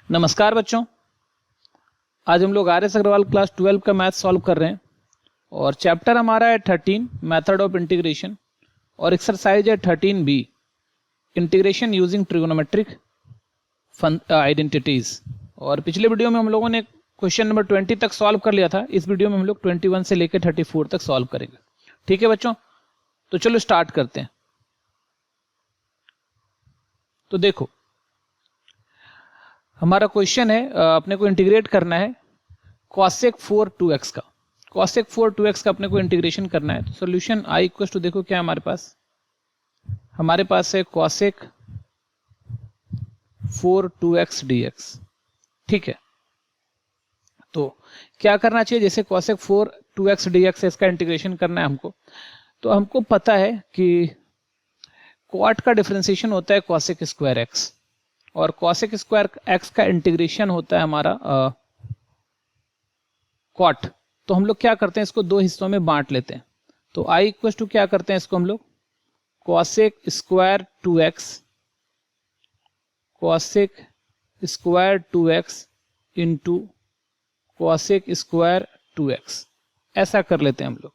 नमस्कार बच्चों, आज हम लोग आर एस अग्रवाल क्लास 12 का मैथ सॉल्व कर रहे हैं और चैप्टर हमारा है 13 मेथड ऑफ इंटीग्रेशन और एक्सरसाइज है 13B integration using trigonometric identities. और पिछले वीडियो में हम लोगों ने क्वेश्चन नंबर 20 तक सॉल्व कर लिया था। इस वीडियो में हम लोग 21 से लेकर 34 तक सॉल्व करेंगे। ठीक है बच्चों, तो चलो स्टार्ट करते हैं। तो देखो, हमारा क्वेश्चन है अपने को इंटीग्रेट करना है cosec 4 2x का। cosec 4 2x का अपने को इंटीग्रेशन करना है। तो सॉल्यूशन आई इक्वल टू, देखो क्या है हमारे पास है cosec 4 2x dx। ठीक है, तो क्या करना चाहिए, जैसे cosec 4 2x dx है, इसका इंटीग्रेशन करना है हमको। तो हमको पता है कि cot का डिफरेंशिएशन होता है cosec स्क्वायर x और cosec स्क्वायर x का इंटीग्रेशन होता है हमारा cot। तो हम लोग क्या करते हैं, इसको दो हिस्सों में बांट लेते हैं। तो i इक्वल टू क्या करते हैं, इसको हम लोग cosec square 2x cosec square 2x into cosec square 2x ऐसा कर लेते हैं हम लोग।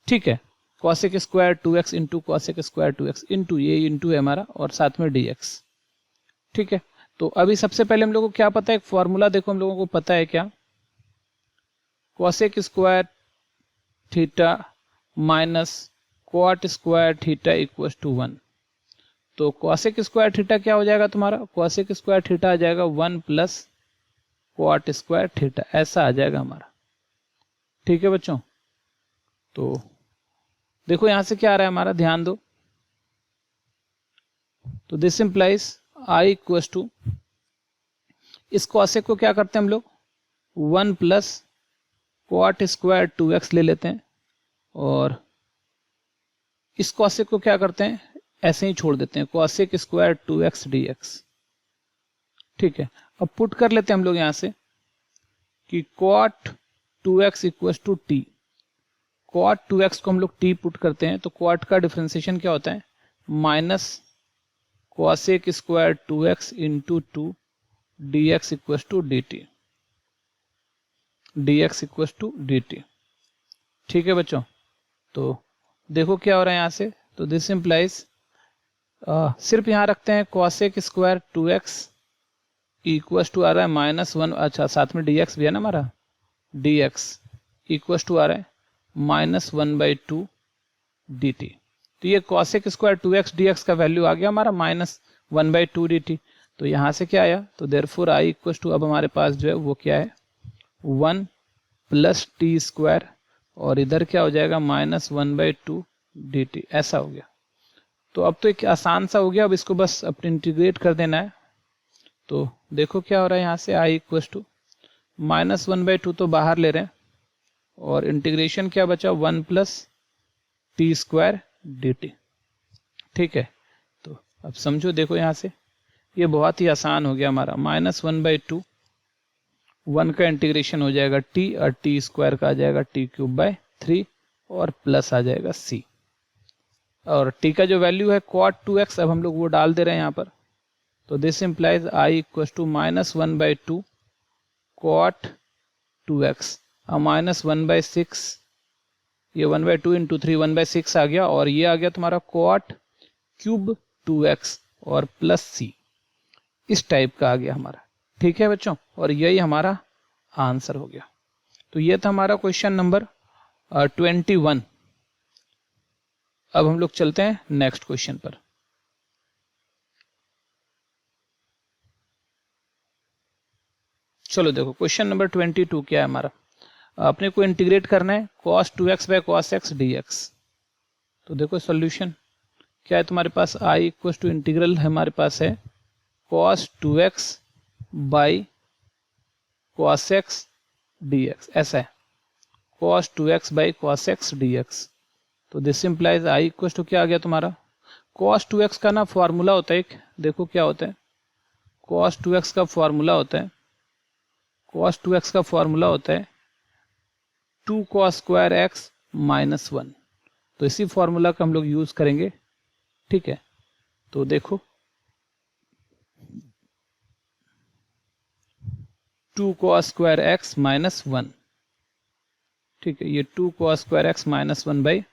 ठीक है, cosec square 2x into cosec square 2x into ये इंटू है हमारा और साथ में dx। ठीक है, तो अभी सबसे पहले हम लोगों को क्या पता है, एक फॉर्मूला देखो हम लोगों को पता है क्या, cosec square theta minus cot square theta equal to 1। तो cosec स्क्वायर थीटा क्या हो जाएगा तुम्हारा, cosec स्क्वायर थीटा आ जाएगा 1 प्लस cot स्क्वायर थीटा, ऐसा आ जाएगा हमारा। ठीक है बच्चों, तो देखो यहां से क्या आ रहा है हमारा, ध्यान दो। तो this implies I equal to, इस cosec को क्या करते हैं हम लोग 1 प्लस cot स्क्वायर 2x ले लेते हैं और इस cosec को क्या करते हैं ऐसे ही छोड़ देते हैं, cosec स्क्वायर 2x dx। ठीक है, अब पुट कर लेते हैं हम लोग यहां से कि cot 2x equal to t। cot 2x को हम लोग t पुट करते हैं तो cot का डिफरेंशिएशन क्या होता है, minus cosec square 2x into 2 dx equal to dt, dx equal to dt। ठीक है बच्चों, तो देखो क्या हो रहा है यहां से। तो दिस इंप्लाइज सिर्फ यहां रखते हैं cosec square 2x equal to आ रहा है -1, अच्छा साथ में dx भी है ना हमारा, dx इक्वल टू आ रहा है -1/2 dt। तो ये cosec स्क्वायर 2x dx का वैल्यू आ गया हमारा -1/2 dt। तो यहां से क्या आया, तो देयरफॉर आई इक्वल टू, अब हमारे पास जो है वो क्या है 1 प्लस टी स्क्वायर और इधर क्या हो जाएगा -1/2 dt, ऐसा हो गया। तो अब तो एक आसान सा हो गया, अब इसको बस अपने इंटीग्रेट कर देना है। तो देखो क्या हो रहा है यहाँ से, आई इक्वल टू -1/2 तो बाहर ले रहे हैं और इंटीग्रेशन क्या बचा 1 प्लस टी स्क्वायर dt। ठीक है, तो अब समझो, देखो यहाँ से ये बहुत ही आसान हो गया हमारा, -1/2 1 का इंटीग्रेशन हो जाएगा t और टी स्क्वायर का आ जाएगा t³ और प्लस आ जाएगा c और t का जो वैल्यू है cot 2x, अब हम लोग वो डाल दे रहे हैं यहाँ पर। तो this implies I equal to -1/2 cot 2x और -1/6, ये 1/2 इंटू 3 1/6 आ गया और ये आ गया तुम्हारा cot³ 2x और प्लस c, इस टाइप का आ गया हमारा। ठीक है बच्चों, और यही हमारा आंसर हो गया। तो ये था हमारा क्वेश्चन नंबर 21। अब हम लोग चलते हैं नेक्स्ट क्वेश्चन पर। चलो देखो, क्वेश्चन नंबर 22 क्या है हमारा, अपने को इंटीग्रेट करना है cos 2x by cos x dx। तो देखो सॉल्यूशन क्या है तुम्हारे पास, i इक्वल टू इंटीग्रल हमारे पास है cos 2x by cos x dx, ऐसा है cos 2x by cos x dx। तो this implies i equal to क्या आ गया तुम्हारा, cos 2x का ना फॉर्मूला होता है एक, देखो क्या होता है, cos 2x का फॉर्मूला होता है, cos 2x का फॉर्मूला होता है 2 cos स्क्वायर x माइनस 1। तो इसी फॉर्मूला का हम लोग यूज करेंगे। ठीक है, तो देखो 2 cos स्क्वायर एक्स माइनस 1, ठीक है, ये 2 cos square X minus 1 by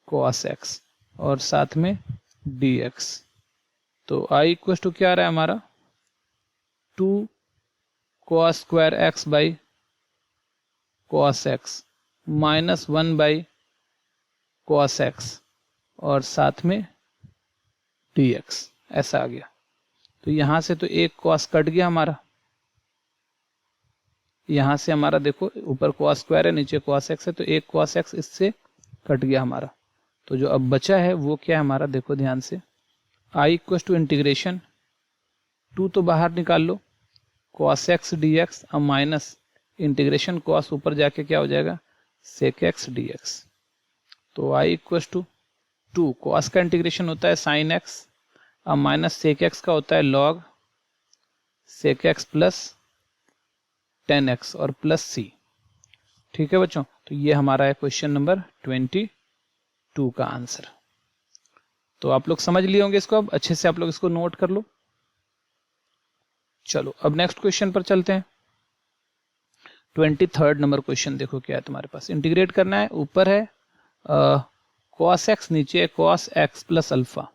cos x और साथ में dx। तो i इक्वल टू क्या आ रहा है हमारा 2 cos square X by cos x minus 1 by cos x और साथ में dx, ऐसा आ गया। तो यहां से तो एक cos कट गया हमारा, यहां से हमारा देखो ऊपर cos स्क्वायर है नीचे cos x है, तो एक cos x इससे कट गया हमारा। तो जो अब बचा है वो क्या है हमारा, देखो ध्यान से, i इक्वल टू इंटीग्रेशन 2 तो बाहर निकाल लो cos x dx, अब माइनस इंटीग्रेशन cos ऊपर जाके क्या हो जाएगा sec x dx। तो i इक्वल टू 2 cos का इंटीग्रेशन होता है sin x, अब माइनस sec x का होता है log sec x plus 10x और प्लस c। ठीक है बच्चों, तो ये हमारा है क्वेश्चन नंबर 22 का आंसर। तो आप लोग समझ लिए होंगे इसको, अब अच्छे से आप लोग इसको नोट कर लो। चलो अब नेक्स्ट क्वेश्चन पर चलते हैं। 23rd नंबर क्वेश्चन देखो क्या है तुम्हारे पास, इंटीग्रेट करना है, ऊपर है cos x नीचे है cos x प्लस अल्फा।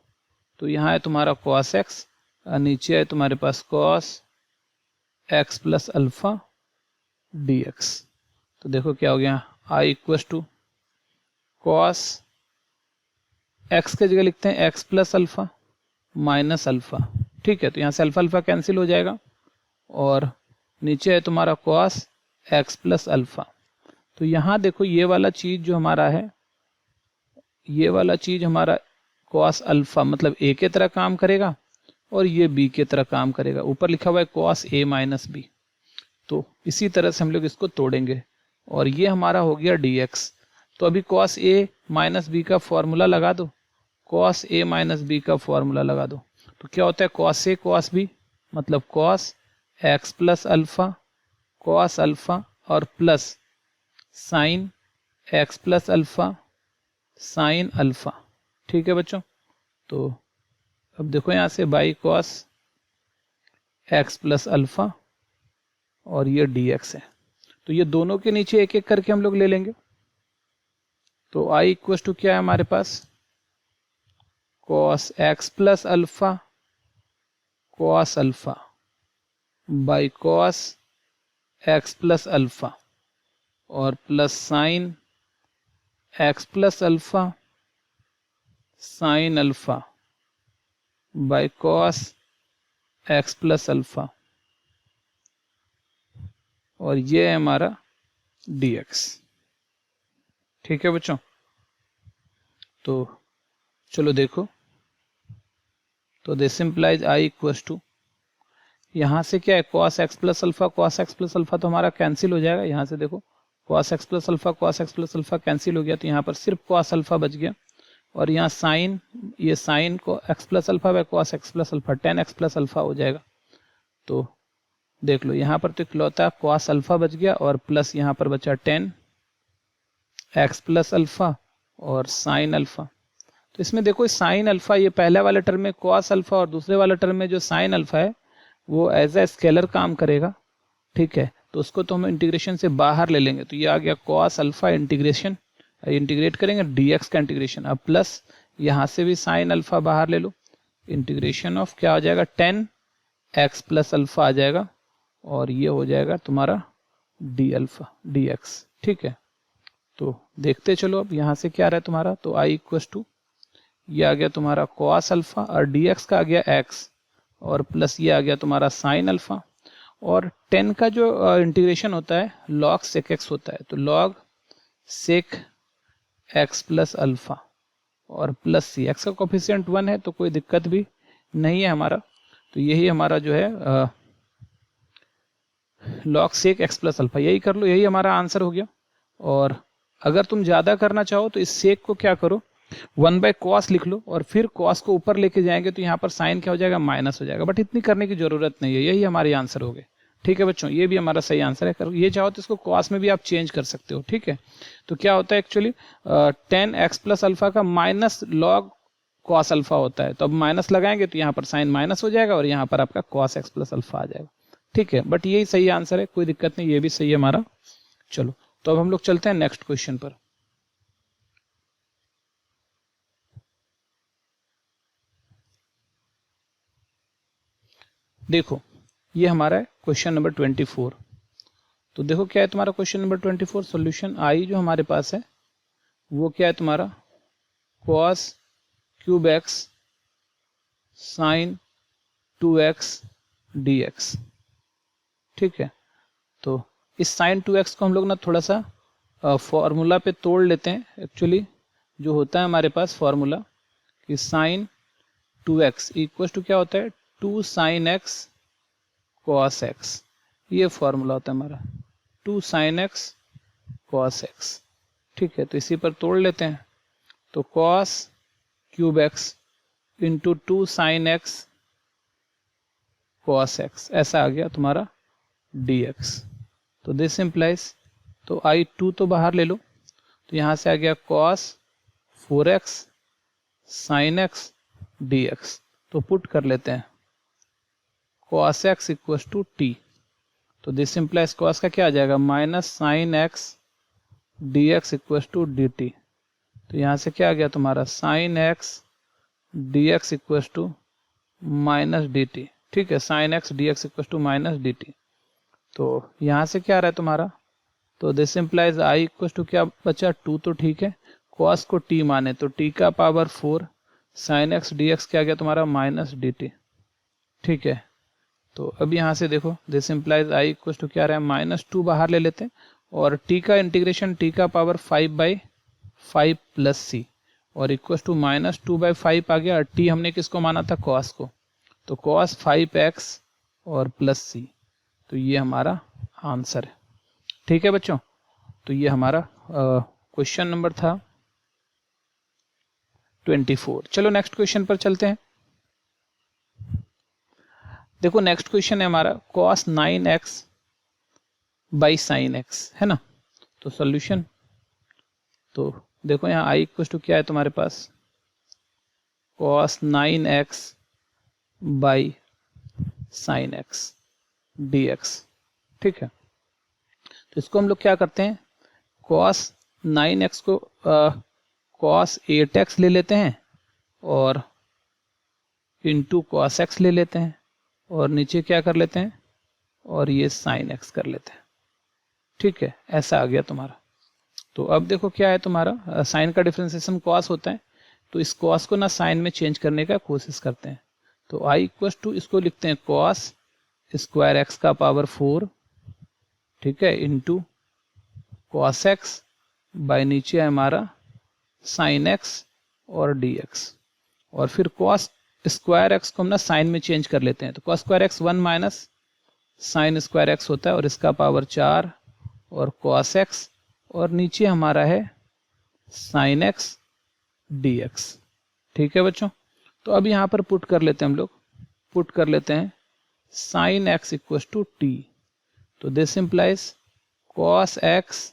तो यहाँ है तुम्हारा cos x, नीचे है तुम्हारे पास cos x plus alpha dx। तो देखो क्या हो गया, i equal to cos x के जगह लिखते हैं x plus alpha minus alpha, ठीक है, तो यहाँ से अल्फा अल्फा कैंसिल हो जाएगा और नीचे है तुम्हारा cos x प्लस अल्फा। तो यहाँ देखो ये वाला चीज जो हमारा है, ये वाला चीज हमारा cos अल्फा मतलब a के तरह काम करेगा और ये b के तरह काम करेगा। ऊपर लिखा हुआ है cos a माइनस b, तो इसी तरह से हम लोग इसको तोड़ेंगे और ये हमारा हो गया dx। तो अभी cos a माइनस b का फॉर्मूला लगा दो, cos a माइनस b का फॉर्मूला लगा दो। तो क्या होता है cos a cos b मतलब cos x plus alpha cos alpha और plus sine x plus alpha sine alpha. ठीक है बच्चों, तो अब देखो यहाँ से by cos x plus alpha और ये dx है, तो ये दोनों के नीचे एक एक करके हम लोग ले लेंगे। तो i इक्वल टू क्या है हमारे पास cos x plus alpha cos alpha by cos x plus alpha और plus sine x plus alpha sine alpha by cos x plus alpha और ये है हमारा dx। ठीक है बच्चों, तो चलो देखो, तो this implies i equal to, यहाँ से क्या है cos x प्लस अल्फा तो हमारा कैंसिल हो जाएगा। यहाँ से देखो cos x plus alpha cancel हो गया, तो यहाँ पर सिर्फ cos अल्फा बच गया और यहाँ साइन, ये साइन को x plus alpha by cos x plus alpha 10x plus alpha हो जाएगा। तो देख लो यहाँ पर तो इकलौता cos अल्फा बच गया और प्लस यहाँ पर बचा 10x प्लस अल्फा और साइन अल्फा। तो इसमें देखो साइन अल्फा, ये पहले वाले टर्म में cos अल्फा और दूसरे वाले टर्म में जो साइन अल्फा है वो एज ए स्केलर काम करेगा। ठीक है, तो उसको तो हम इंटीग्रेशन से बाहर ले लेंगे, तो ये आ गया cos अल्फा इंटीग्रेशन, इंटीग्रेट करेंगे dx का इंटीग्रेशन, अब प्लस यहाँ से भी साइन अल्फा बाहर ले लो, इंटीग्रेशन ऑफ क्या आ जाएगा 10x प्लस अल्फा आ जाएगा और ये हो जाएगा तुम्हारा डी अल्फा dx। ठीक है, तो देखते चलो अब यहाँ से क्या आ रहा है तुम्हारा, तो i इक्वल टू ये आ गया तुम्हारा cos अल्फा और dx का आ गया x और प्लस ये आ गया तुम्हारा साइन अल्फा और 10 का जो इंटीग्रेशन होता है log sec x होता है, तो log sec x plus alpha और प्लस c, x का कोफिशिएंट 1 है तो कोई दिक्कत भी नहीं है हमारा। तो यही हमारा जो है log sec x plus alpha, यही कर लो, यही हमारा आंसर हो गया। और अगर तुम ज़्यादा करना चाहो तो इस सेक को क्या करो 1 बाय cos लिख लो और फिर cos को ऊपर लेके जाएंगे तो यहाँ पर साइन क्या हो जाएगा माइनस हो जाएगा, बट इतनी करने की जरूरत नहीं है, यही हमारे आंसर हो गए। ठीक है बच्चों, ये भी हमारा सही आंसर है। ये चाहो तो इसको cos में भी आप चेंज कर सकते हो। ठीक है, तो क्या होता है एक्चुअली 10x प्लस अल्फा का माइनस log cos अल्फा होता है, तो अब माइनस लगाएंगे तो यहाँ पर साइन माइनस हो जाएगा और यहाँ पर आपका cos x प्लस अल्फा आ जाएगा। ठीक है, बट यही सही आंसर है, कोई दिक्कत नहीं, ये भी सही है हमारा। चलो तो अब हम लोग चलते हैं नेक्स्ट क्वेश्चन पर। देखो ये हमारा है क्वेश्चन नंबर 24। तो देखो क्या है तुम्हारा क्वेश्चन नंबर 24, सॉल्यूशन आई जो हमारे पास है वो क्या है तुम्हारा cos cube x sine 2x dx। ठीक है, तो इस साइन 2x को हम लोग ना थोड़ा सा फॉर्मूला पे तोड़ लेते हैं। एक्चुअली जो होता है हमारे पास फॉर्मूला कि साइन 2x इक्वल टू क्या होता है 2 साइन x cos x, ये फॉर्मूला होता है हमारा 2 साइन x cos x। ठीक है, तो इसी पर तोड़ लेते हैं। तो cos cube x into 2 sine x cos x, ऐसा आ गया तुम्हारा dx। तो दिस इम्प्लाइज, तो I2 तो बाहर ले लो, तो यहाँ से आ गया cos 4x sin x dx। तो पुट कर लेते हैं cos x equal to t। तो दिस इम्प्लाइज cos का क्या आ जाएगा minus sine x dx equal to dt। तो यहाँ से क्या आ गया तुम्हारा sine x dx equal to minus dt। ठीक है, sine x dx equal to minus dt। तो यहाँ से क्या आ रहा है तुम्हारा, तो this implies I equal to क्या बचा 2, तो ठीक है, cos को t माने तो t का पावर 4 साइन x dx क्या आ गया तुम्हारा माइनस dt। ठीक है, तो अब यहाँ से देखो this implies I equal to क्या आ रहा है माइनस 2 बाहर ले लेते हैं, और t का इंटीग्रेशन t का पावर 5/5 प्लस c, और इक्वल टू माइनस 2/5 आ गया। और t हमने किसको माना था cos को, तो cos 5x और प्लस c, तो ये हमारा आंसर है। ठीक है बच्चों, तो ये हमारा क्वेश्चन नंबर था 24। चलो नेक्स्ट क्वेश्चन पर चलते हैं। देखो नेक्स्ट क्वेश्चन है हमारा cos 9x by sine x, है ना। तो सॉल्यूशन, तो देखो यहाँ I इक्वल टू क्या है तुम्हारे पास cos 9x by sine x dx। ठीक है, तो इसको हम लोग क्या करते हैं cos 9x को cos 8x ले लेते हैं और इंटू cos x ले लेते हैं, और नीचे क्या कर लेते हैं और ये साइन x कर लेते हैं। ठीक है, ऐसा आ गया तुम्हारा। तो अब देखो क्या है तुम्हारा साइन का डिफरेंशिएशन cos होता है, तो इस cos को ना साइन में चेंज करने का कोशिश करते हैं। तो I इक्वल टू इसको लिखते हैं cos स्क्वायर x का पावर 4, ठीक है, इंटू cos x बाय नीचे है हमारा साइन x और dx, और फिर cos स्क्वायर x को हम ना साइन में चेंज कर लेते हैं। तो cos square x 1 minus sign square x होता है, और इसका पावर 4 और cos x, और नीचे हमारा है साइन x dx। ठीक है बच्चों, तो अब यहाँ पर पुट कर लेते हैं, हम लोग पुट कर लेते हैं sine x equal to T. तो this implies cos x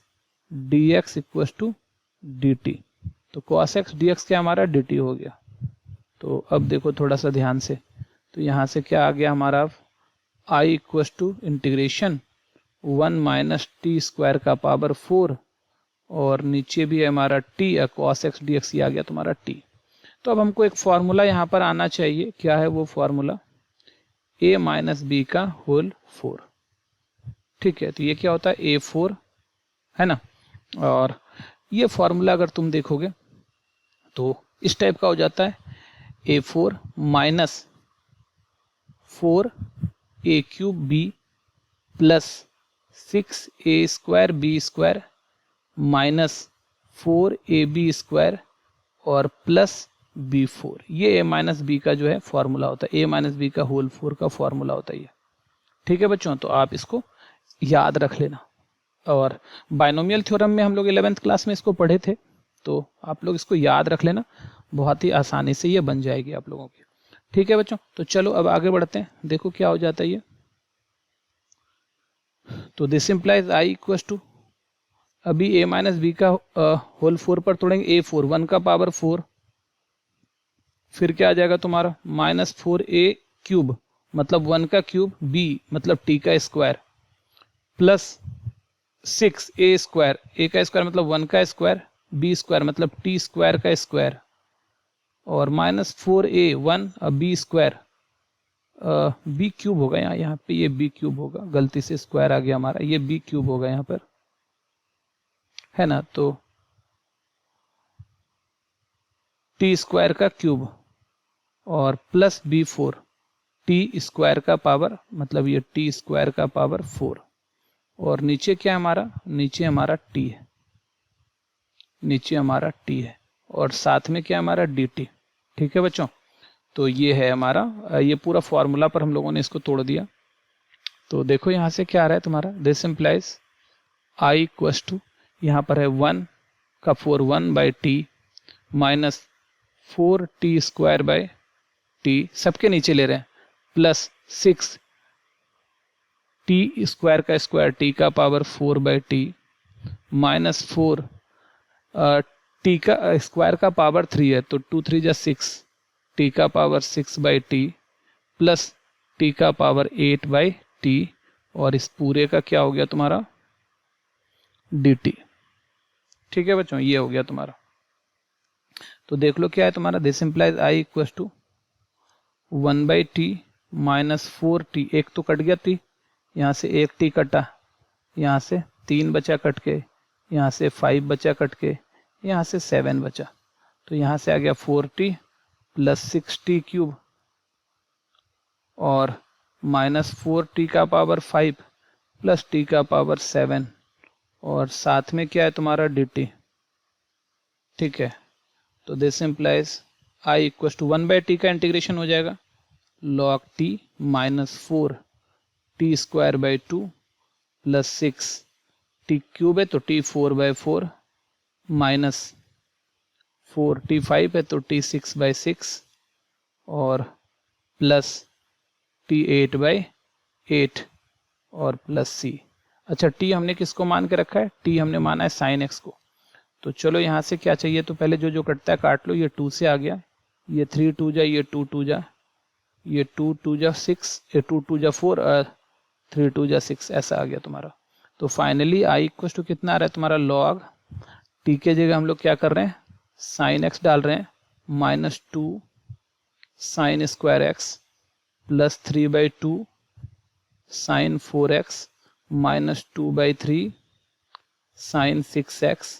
dx equal to dt। तो cos x dx क्या हमारा dt हो गया। तो अब देखो थोड़ा सा ध्यान से, तो यहाँ से क्या आ गया हमारा अब I equal to integration 1 minus T square का पावर 4, और नीचे भी है हमारा t, cos x dx, ये आ गया तुम्हारा t। तो अब हमको एक फॉर्मूला यहाँ पर आना चाहिए, क्या है वो फॉर्मूला a माइनस बी का होल 4। ठीक है, तो ये क्या होता है a4, है ना। और ये फॉर्मूला अगर तुम देखोगे तो इस टाइप का हो जाता है a4 minus 4a cube b plus 6a square b square minus 4ab square और प्लस b4। ये a माइनस बी का जो है फॉर्मूला होता है, a माइनस बी का होल 4 का फॉर्मूला होता है ये। ठीक है बच्चों, तो आप इसको याद रख लेना। और बाइनोमियल थ्योरम में हम लोग 11th क्लास में इसको पढ़े थे, तो आप लोग इसको याद रख लेना, बहुत ही आसानी से ये बन जाएगी आप लोगों की। ठीक है बच्चों, तो चलो अब आगे बढ़ते हैं। देखो क्या हो जाता है ये, तो this implies I equal to, अभी a माइनस बी का होल 4 पर तोड़ेंगे, a4 1 का पावर 4, फिर क्या आ जाएगा तुम्हारा माइनस 4a क्यूब मतलब 1 का क्यूब, b मतलब t का square, plus 6 a square, a का स्क्वायर मतलब 1 का स्क्वायर, b स्क्वायर मतलब t स्क्वायर का स्क्वायर, और minus 4a 1 b square, B cube होगा यहाँ पे, ये बी क्यूब होगा, गलती से स्क्वायर आ गया हमारा, ये बी क्यूब होगा यहाँ पर, है ना। तो टी स्क्वायर का क्यूब और प्लस b4 टी स्क्वायर का पावर, मतलब ये टी स्क्वायर का पावर 4, और नीचे क्या है हमारा, नीचे हमारा t है, नीचे हमारा t है, और साथ में क्या है हमारा dt। ठीक है बच्चों, तो ये है हमारा, ये पूरा फॉर्मूला पर हम लोगों ने इसको तोड़ दिया। तो देखो यहाँ से क्या आ रहा है तुम्हारा, this implies I equals to, यहाँ पर है 1 का 4 1 by T minus 4 T square by T, सबके नीचे ले रहे हैं, प्लस 6 टी स्क्वायर का स्क्वायर टी का power 4 by T minus 4 T का स्क्वायर का पावर 3 है, तो 2 3 जा 6 टी का power 6 by T plus T का पावर 8 बाई टी, और इस पूरे का क्या हो गया तुम्हारा dt। ठीक है बच्चों, ये हो गया तुम्हारा। तो देख लो क्या है तुम्हारा, this implies I equal to 1 by T minus 4t, एक तो कट गया t, यहाँ से एक t कटा, यहाँ से 3 बचा कट के, यहाँ से 5 बचा कट के, यहाँ से 7 बचा, तो यहाँ से आ गया 4t प्लस 6t क्यूब और माइनस 4t का पावर 5 प्लस t का पावर 7, और साथ में क्या है तुम्हारा dt। ठीक है, तो this implies I equal to 1 by T का इंटीग्रेशन हो जाएगा log t minus 4 T square by 2 plus 6 T cube है तो t 4 बाई 4 माइनस 4 टी 5 है तो t 6 बाई 6 और प्लस t 8 बाई 8 और प्लस c। अच्छा, t हमने किसको मान के रखा है, t हमने माना है साइन x को। तो चलो यहाँ से क्या चाहिए, तो पहले जो जो कटता है काट लो, ये 2 से आ गया, ये 3 2 जा, ये 2 2 जा, ये 2 2 जा 6, ये 2 2 जा 4 और 3 2 जा 6, ऐसा आ गया तुम्हारा। तो फाइनली आई इक्वल टू कितना आ रहा है तुम्हारा, लॉग टी के जगह हम लोग क्या कर रहे हैं, साइन x डाल रहे हैं, minus 2 sine square x plus 3 by 2 sine 4x minus 2 by 3 sine 6x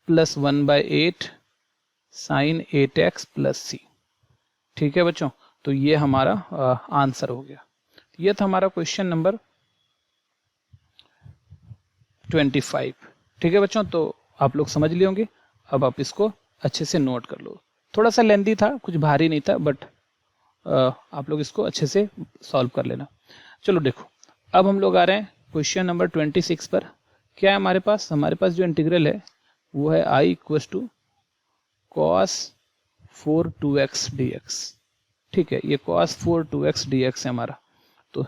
plus 1 by 8 sine 8x plus C. ठीक है बच्चों, तो ये हमारा आंसर हो गया। ये था हमारा क्वेश्चन नंबर 25। ठीक है बच्चों, तो आप लोग समझ लिए होंगे, अब आप इसको अच्छे से नोट कर लो। थोड़ा सा लेंथी था, कुछ भारी नहीं था, बट आप लोग इसको अच्छे से सॉल्व कर लेना। चलो देखो, अब हम लोग आ रहे हैं क्वेश्चन नंबर 26 पर। क्या है हमारे पास जो इंटीग्रल है वो है I equal to cos 4 2x dx। ठीक है, ये cos 4 2x dx है हमारा। तो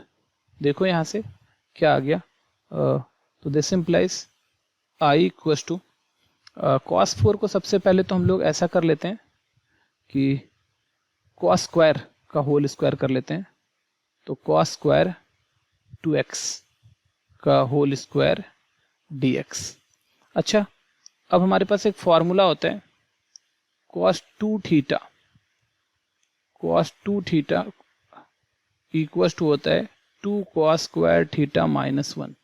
देखो यहाँ से क्या आ गया, तो this implies I equal to cos 4 को सबसे पहले तो हम लोग ऐसा कर लेते हैं कि cos स्क्वायर का होल स्क्वायर कर लेते हैं, तो cos स्क्वायर 2x का होल स्क्वायर dx। अच्छा, अब हमारे पास एक फॉर्मूला होता है cos 2 थीटा इक्वल्स टू होता है 2 cos स्क्वायर थीटा माइनस 1।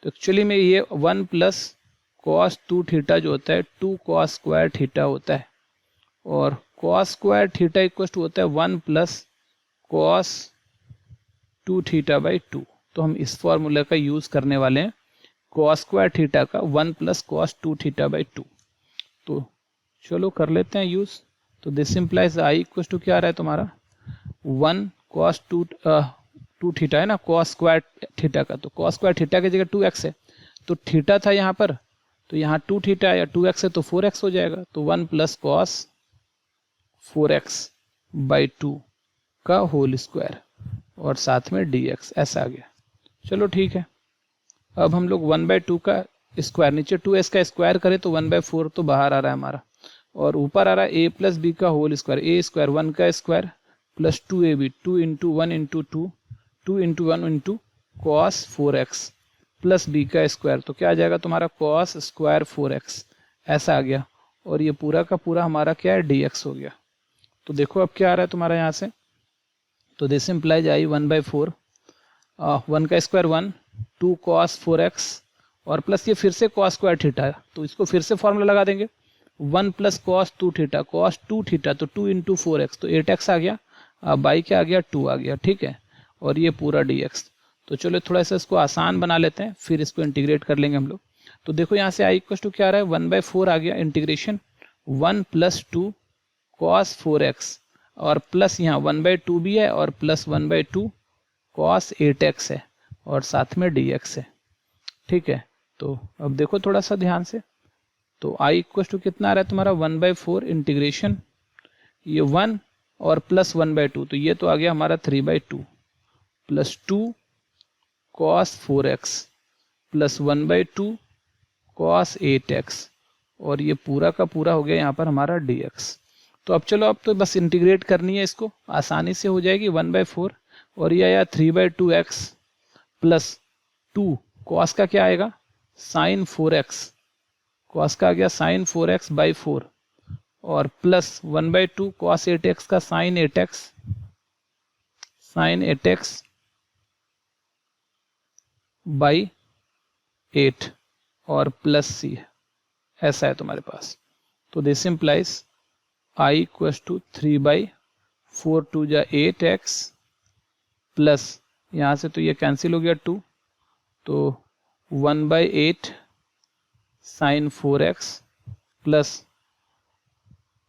तो एक्चुअली में ये 1 प्लस cos 2 थीटा जो होता है 2 cos स्क्वायर थीटा होता है, और cos square theta equals to होता है 1 प्लस cos 2 थीटा बाई 2। तो हम इस फॉर्मूला का यूज करने वाले हैं cos स्क्वायर थीटा का 1 प्लस cos 2 थीटा बाई 2। तो चलो कर लेते हैं यूज। तो this implies I equal to क्या आ रहा है तुम्हारा 1 cos 2 थीटा है ना, cos स्क्वायर थीटा का, तो cos स्क्वायर थीटा की जगह 2x है, तो थीटा था यहाँ पर, तो यहाँ 2 थीटा या 2x है तो 4x हो जाएगा, तो 1 प्लस cos 4x बाई 2 का होल स्क्वायर और साथ में dx, ऐसा आ गया। चलो ठीक है, अब हम लोग 1/2 का स्क्वायर, नीचे 2s का स्क्वायर करें तो 1/4 तो बाहर आ रहा है हमारा, और ऊपर आ रहा है a प्लस बी का होल स्क्वायर, a स्क्वायर 1 का square plus 2ab, 2 into 1 into 2 2 into 1 into cos 4x plus B का स्क्वायर, तो क्या आ जाएगा तुम्हारा कॉस स्क्वायर 4x, ऐसा आ गया। और ये पूरा का पूरा हमारा क्या है dx हो गया। तो देखो अब क्या आ रहा है तुम्हारा यहाँ से, तो दिस इम्प्लाइज आई 1/4 1 का स्क्वायर 1 2 cos 4x और प्लस ये फिर से cos स्क्वायर थीटा है, तो इसको फिर से फॉर्मूला लगा देंगे 1 plus cos 2 theta cos 2 theta, तो 2 इंटू 4x तो 8x आ गया, बाई क्या आ गया 2 आ गया, ठीक है। और ये पूरा dx। तो चलो थोड़ा सा इसको आसान बना लेते हैं, फिर इसको इंटीग्रेट कर लेंगे हम लोग। तो देखो यहाँ से आई इक्वल टू क्या आ रहा है 1/4 आ गया, इंटीग्रेशन 1 प्लस 2 cos 4x और प्लस यहाँ 1/2 भी है और प्लस 1/2 cos 8x है और साथ में dx है, ठीक है। तो अब देखो थोड़ा सा ध्यान से, तो आई इक्वल टू कितना आ रहा है तुम्हारा 1/4 इंटीग्रेशन ये 1 और प्लस 1/2, तो ये तो आ गया हमारा 3/2 plus 2 cos 4x plus 1/2 cos 8x और ये पूरा का पूरा हो गया यहाँ पर हमारा dx। तो अब चलो अब तो बस इंटीग्रेट करनी है, इसको आसानी से हो जाएगी 1/4 और ये आया 3/2x प्लस 2 cos का क्या आएगा sin 4x, cos का आ गया sin 4x बाई 4 और प्लस 1/2 cos 8x का sin 8x बाई 8 और प्लस c, ऐसा है तुम्हारे पास। तो this implies i equal to 3/4 2 जा 8x प्लस यहाँ से तो ये कैंसिल हो गया 2, तो 1/8 sin 4x प्लस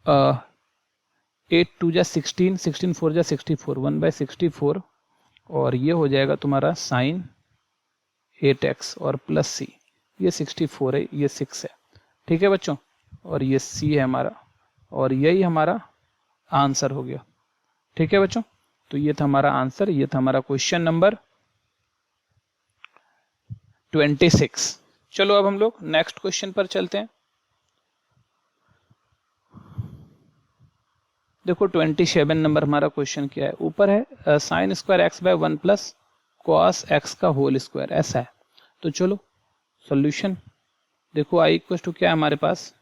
8 2 जा 16 16 4 जा 64 1/64 और ये हो जाएगा तुम्हारा sin 8x और प्लस c, ये 64 है ये 6 है, ठीक है बच्चों। और ये c है हमारा और यही हमारा आंसर हो गया, ठीक है बच्चों। तो ये था हमारा आंसर, ये था हमारा क्वेश्चन नंबर 26। चलो अब हम लोग नेक्स्ट क्वेश्चन पर चलते हैं। देखो 27 नंबर हमारा क्वेश्चन क्या है, ऊपर है sine square x by 1 plus cos x का होल स्क्वायर, ऐसा है। तो चलो सॉल्यूशन देखो, आई इक्वल टू क्या है हमारे पास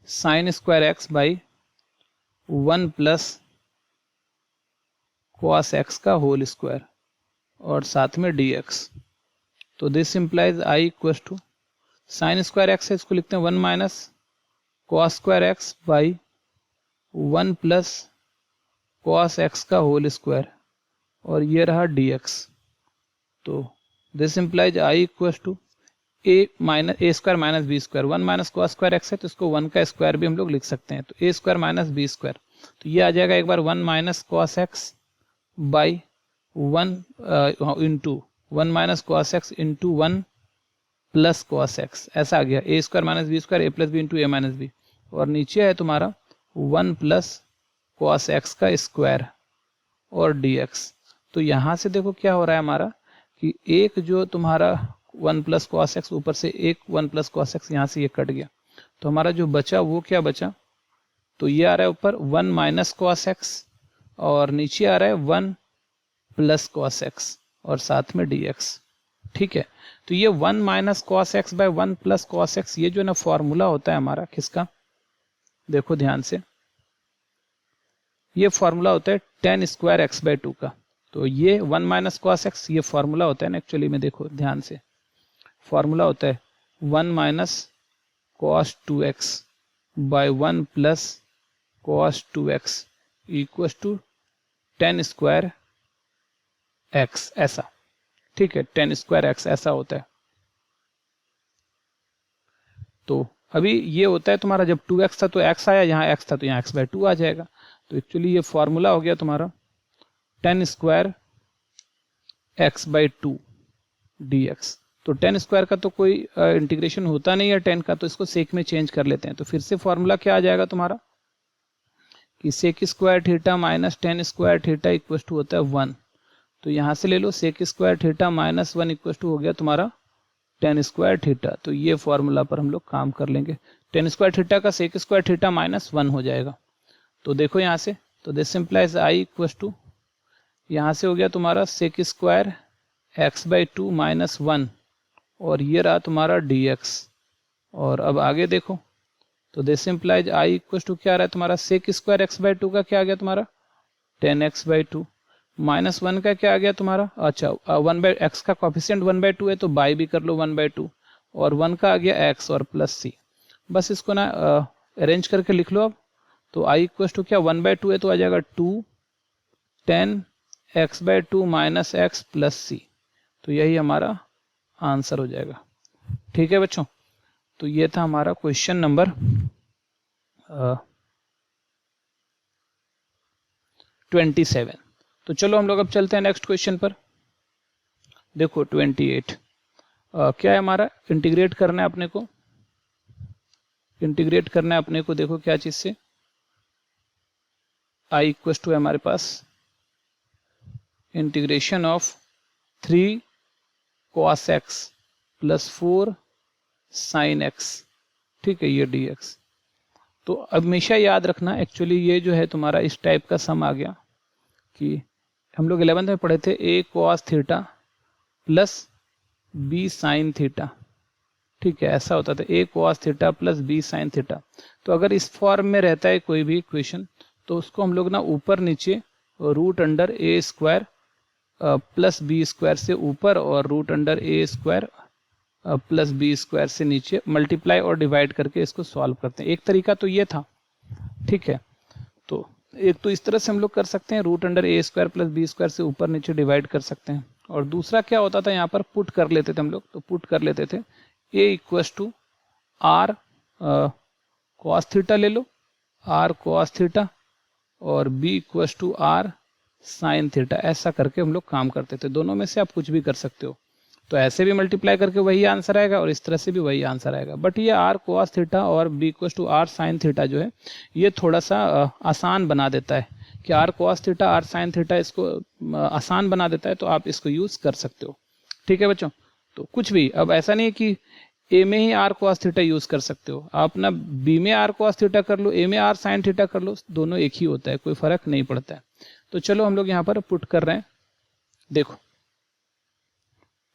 sine square x by 1 plus cos x का होल स्क्वायर और साथ में dx। तो this implies I equal to sine square x है, इसको लिखते हैं 1 minus cos square x by 1 plus cos x का होल स्क्वायर और ये रहा dx। तो this implies I equal to A square minus B square, 1 minus cos square X है तो इसको 1 का स्क्वायर भी हम लोग लिख सकते हैं, तो ए स्क्वायर माइनस बी स्क्वायर, तो ये आ जाएगा एक बार 1 minus cos x by 1 into 1 minus cos x into 1 plus cos x, ऐसा आ गया ए स्क्वायर माइनस बी स्क्वायर ए प्लस बी इंटू ए माइनस बी और नीचे है तुम्हारा 1 प्लस कॉस एक्स का स्क्वायर और dx। तो यहाँ से देखो क्या हो रहा है हमारा कि एक जो तुम्हारा 1 प्लस कॉस एक्स ऊपर से एक 1 प्लस कॉस एक्स यहाँ से ये कट गया, तो हमारा जो बचा वो क्या बचा, तो ये आ रहा है ऊपर 1 माइनस कॉस एक्स और नीचे आ रहा है 1 प्लस कॉस एक्स और साथ में dx, ठीक है। तो ये 1 minus cos x by 1 plus cos x, ये जो ना फॉर्मूला होता है हमारा किसका, देखो ध्यान से, ये फॉर्मूला होता है tan स्क्वायर एक्स बाय 2 का। तो ये 1 माइनस कॉस एक्स ये फॉर्मूला होता है ना एक्चुअली में, देखो ध्यान से फॉर्मूला होता है 1 minus cos 2x by 1 plus cos 2x equal to tan square x, ऐसा, ठीक है, tan स्क्वायर x ऐसा होता है। तो अभी ये होता है तुम्हारा जब 2x था तो x आया, यहाँ x था तो यहाँ x बाय 2 आ जाएगा। तो एक्चुअली ये फॉर्मूला हो गया तुम्हारा tan square x by 2 dx। तो tan स्क्वायर का तो कोई इंटीग्रेशन होता नहीं है tan का, तो इसको सेक में चेंज कर लेते हैं। तो फिर से फॉर्मूला क्या आ जाएगा तुम्हारा कि sec square theta minus tan square theta equal to होता है 1। तो यहाँ से ले लो sec square theta minus 1 equal to हो गया तुम्हारा tan स्क्वायर थीटा। तो ये फॉर्मूला पर हम लोग काम कर लेंगे, tan स्क्वायर थीटा का सेक स्क्वायर थीटा माइनस 1 हो जाएगा। तो देखो यहाँ से, तो this implies I equal to यहाँ से हो गया तुम्हारा सेक स्क्वायर x/2 - 1 और ये रहा तुम्हारा dx। और अब आगे देखो तो this implies i equal to क्या आ रहा है तुम्हारा, सेक स्क्वायर x/2 का क्या आ गया तुम्हारा 10x/2 -1 का क्या आ गया तुम्हारा, अच्छा 1/x का कॉफिशिएंट 1/2 है तो बाई भी कर लो 1/2 और 1 का आ गया x और प्लस c। बस इसको ना अरेंज करके लिख लो अब। तो i इक्वल टू क्या 1/2 है तो आ जाएगा 2 10x/2 - x प्लस c। तो यही हमारा आंसर हो जाएगा। ठीक है बच्चों, तो ये था हमारा क्वेश्चन नंबर 27। तो चलो हम लोग अब चलते हैं नेक्स्ट क्वेश्चन पर। देखो 28 क्या है हमारा, इंटीग्रेट करना है अपने को, इंटीग्रेट करना है अपने को। देखो क्या चीज से, i इक्वल टू है हमारे पास integration of 3 cos x plus 4 sin x, ठीक है, ये dx। तो हमेशा याद रखना, एक्चुअली ये जो है तुम्हारा इस टाइप का सम आ गया कि हम लोग 11th में पढ़े थे a cos theta plus b sin theta, ठीक है, ऐसा होता था a cos theta plus b sin theta. तो अगर इस फॉर्म में रहता है कोई भी इक्वेशन तो उसको हम लोग ना ऊपर नीचे root under a square plus B square से ऊपर और root under a square plus B square से नीचे मल्टीप्लाई और डिवाइड करके इसको सॉल्व करते हैं। एक तरीका तो ये था, ठीक है। तो एक तो इस तरह से हम लोग कर सकते हैं, root under a square plus B square से ऊपर नीचे डिवाइड कर सकते हैं। और दूसरा क्या होता था, यहाँ पर पुट कर लेते थे हम लोग। तो पुट कर लेते थे a equal to R cos theta ले लो, आर कॉस थीटा, और b equal to R sine theta, ऐसा करके हम लोग काम करते थे। दोनों में से आप कुछ भी कर सकते हो। तो ऐसे भी मल्टीप्लाई करके वही आंसर आएगा और इस तरह से भी वही आंसर आएगा। बट ये आर कोस थीटा और B equal to R sine theta जो है ये थोड़ा सा आसान बना देता है कि R cos theta R sine theta, इसको आसान बना देता है, तो आप इसको यूज़ कर सकते हो। ठीक है बच्चों, तो कुछ भी, अब ऐसा नहीं है कि ए में ही आर कोस थीटा यूज़ कर सकते हो आप ना, बी में आर कोस थीटा कर लो, ए में आर साइन थीटा कर लो, दोनों एक ही होता है, कोई फर्क नहीं पड़ता है। तो चलो हम लोग यहाँ पर पुट कर रहे हैं, देखो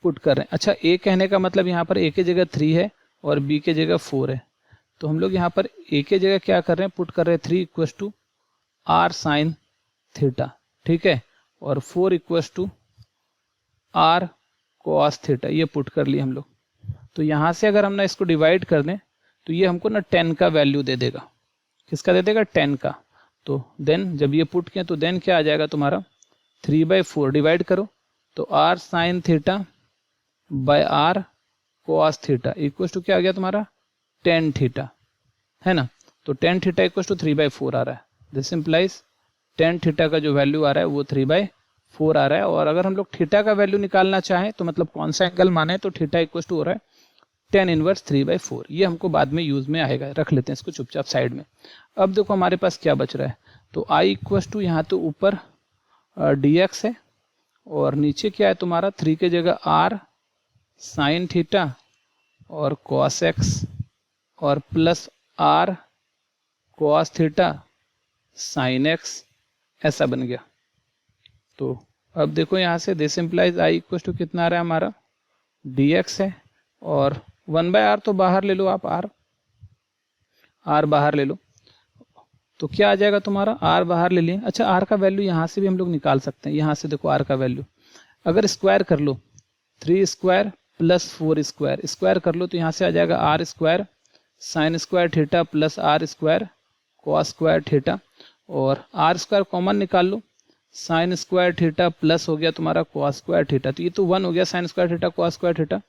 पुट कर रहे हैं। अच्छा, ए कहने का मतलब यहाँ पर ए की जगह 3 है और बी के जगह 4 है। तो हम लोग यहाँ पर ए के जगह क्या कर रहे हैं, पुट कर रहे हैं 3 equal to R sine theta, ठीक है, और 4 equal to R cos theta, ये पुट कर लिए हम लोग। तो यहाँ से अगर हम ना इसको डिवाइड कर दें तो ये हमको ना 10 का वैल्यू दे देगा। किसका दे देगा, 10 का। तो देन जब ये पुट किया तो देन क्या आ जाएगा तुम्हारा 3/4, डिवाइड करो तो R sine theta by R cos theta equal to क्या आ गया तुम्हारा 10 थीटा, है ना। तो 10 थीटा इक्वल टू 3/4 आ रहा है। दिस इम्प्लाइज 10 थीटा का जो वैल्यू आ रहा है वो 3/4 आ रहा है। और अगर हम लोग थीटा का वैल्यू निकालना चाहें तो मतलब कौन सा एंगल माने, तो थीटा इक्वल टू हो रहा है 10 इनवर्स 3/4। ये हमको बाद में यूज में आएगा, रख लेते हैं इसको चुपचाप साइड में। अब देखो हमारे पास क्या बच रहा है, तो आई इक्वल टू यहाँ तो ऊपर dx है और नीचे क्या है तुम्हारा 3 के जगह आर साइन थीटा और कॉस एक्स और plus R cos theta sine X, ऐसा बन गया। तो अब देखो यहाँ से this implies I equal to कितना आ रहा है हमारा dx है और 1/r तो बाहर ले लो आप, r बाहर ले लो तो क्या आ जाएगा तुम्हारा, r बाहर ले लिए। अच्छा, r का वैल्यू यहाँ से भी हम लोग निकाल सकते हैं। यहाँ से देखो r का वैल्यू अगर स्क्वायर कर लो 3 स्क्वायर प्लस 4 स्क्वायर, स्क्वायर कर लो तो यहाँ से आ जाएगा R square sine square theta plus R square cos square theta, और आर स्क्वायर कॉमन निकाल लो, साइन स्क्वायर थीटा प्लस हो गया तुम्हारा कॉस स्क्वायर थीटा, तो ये तो 1 हो गया sign square theta cos square theta.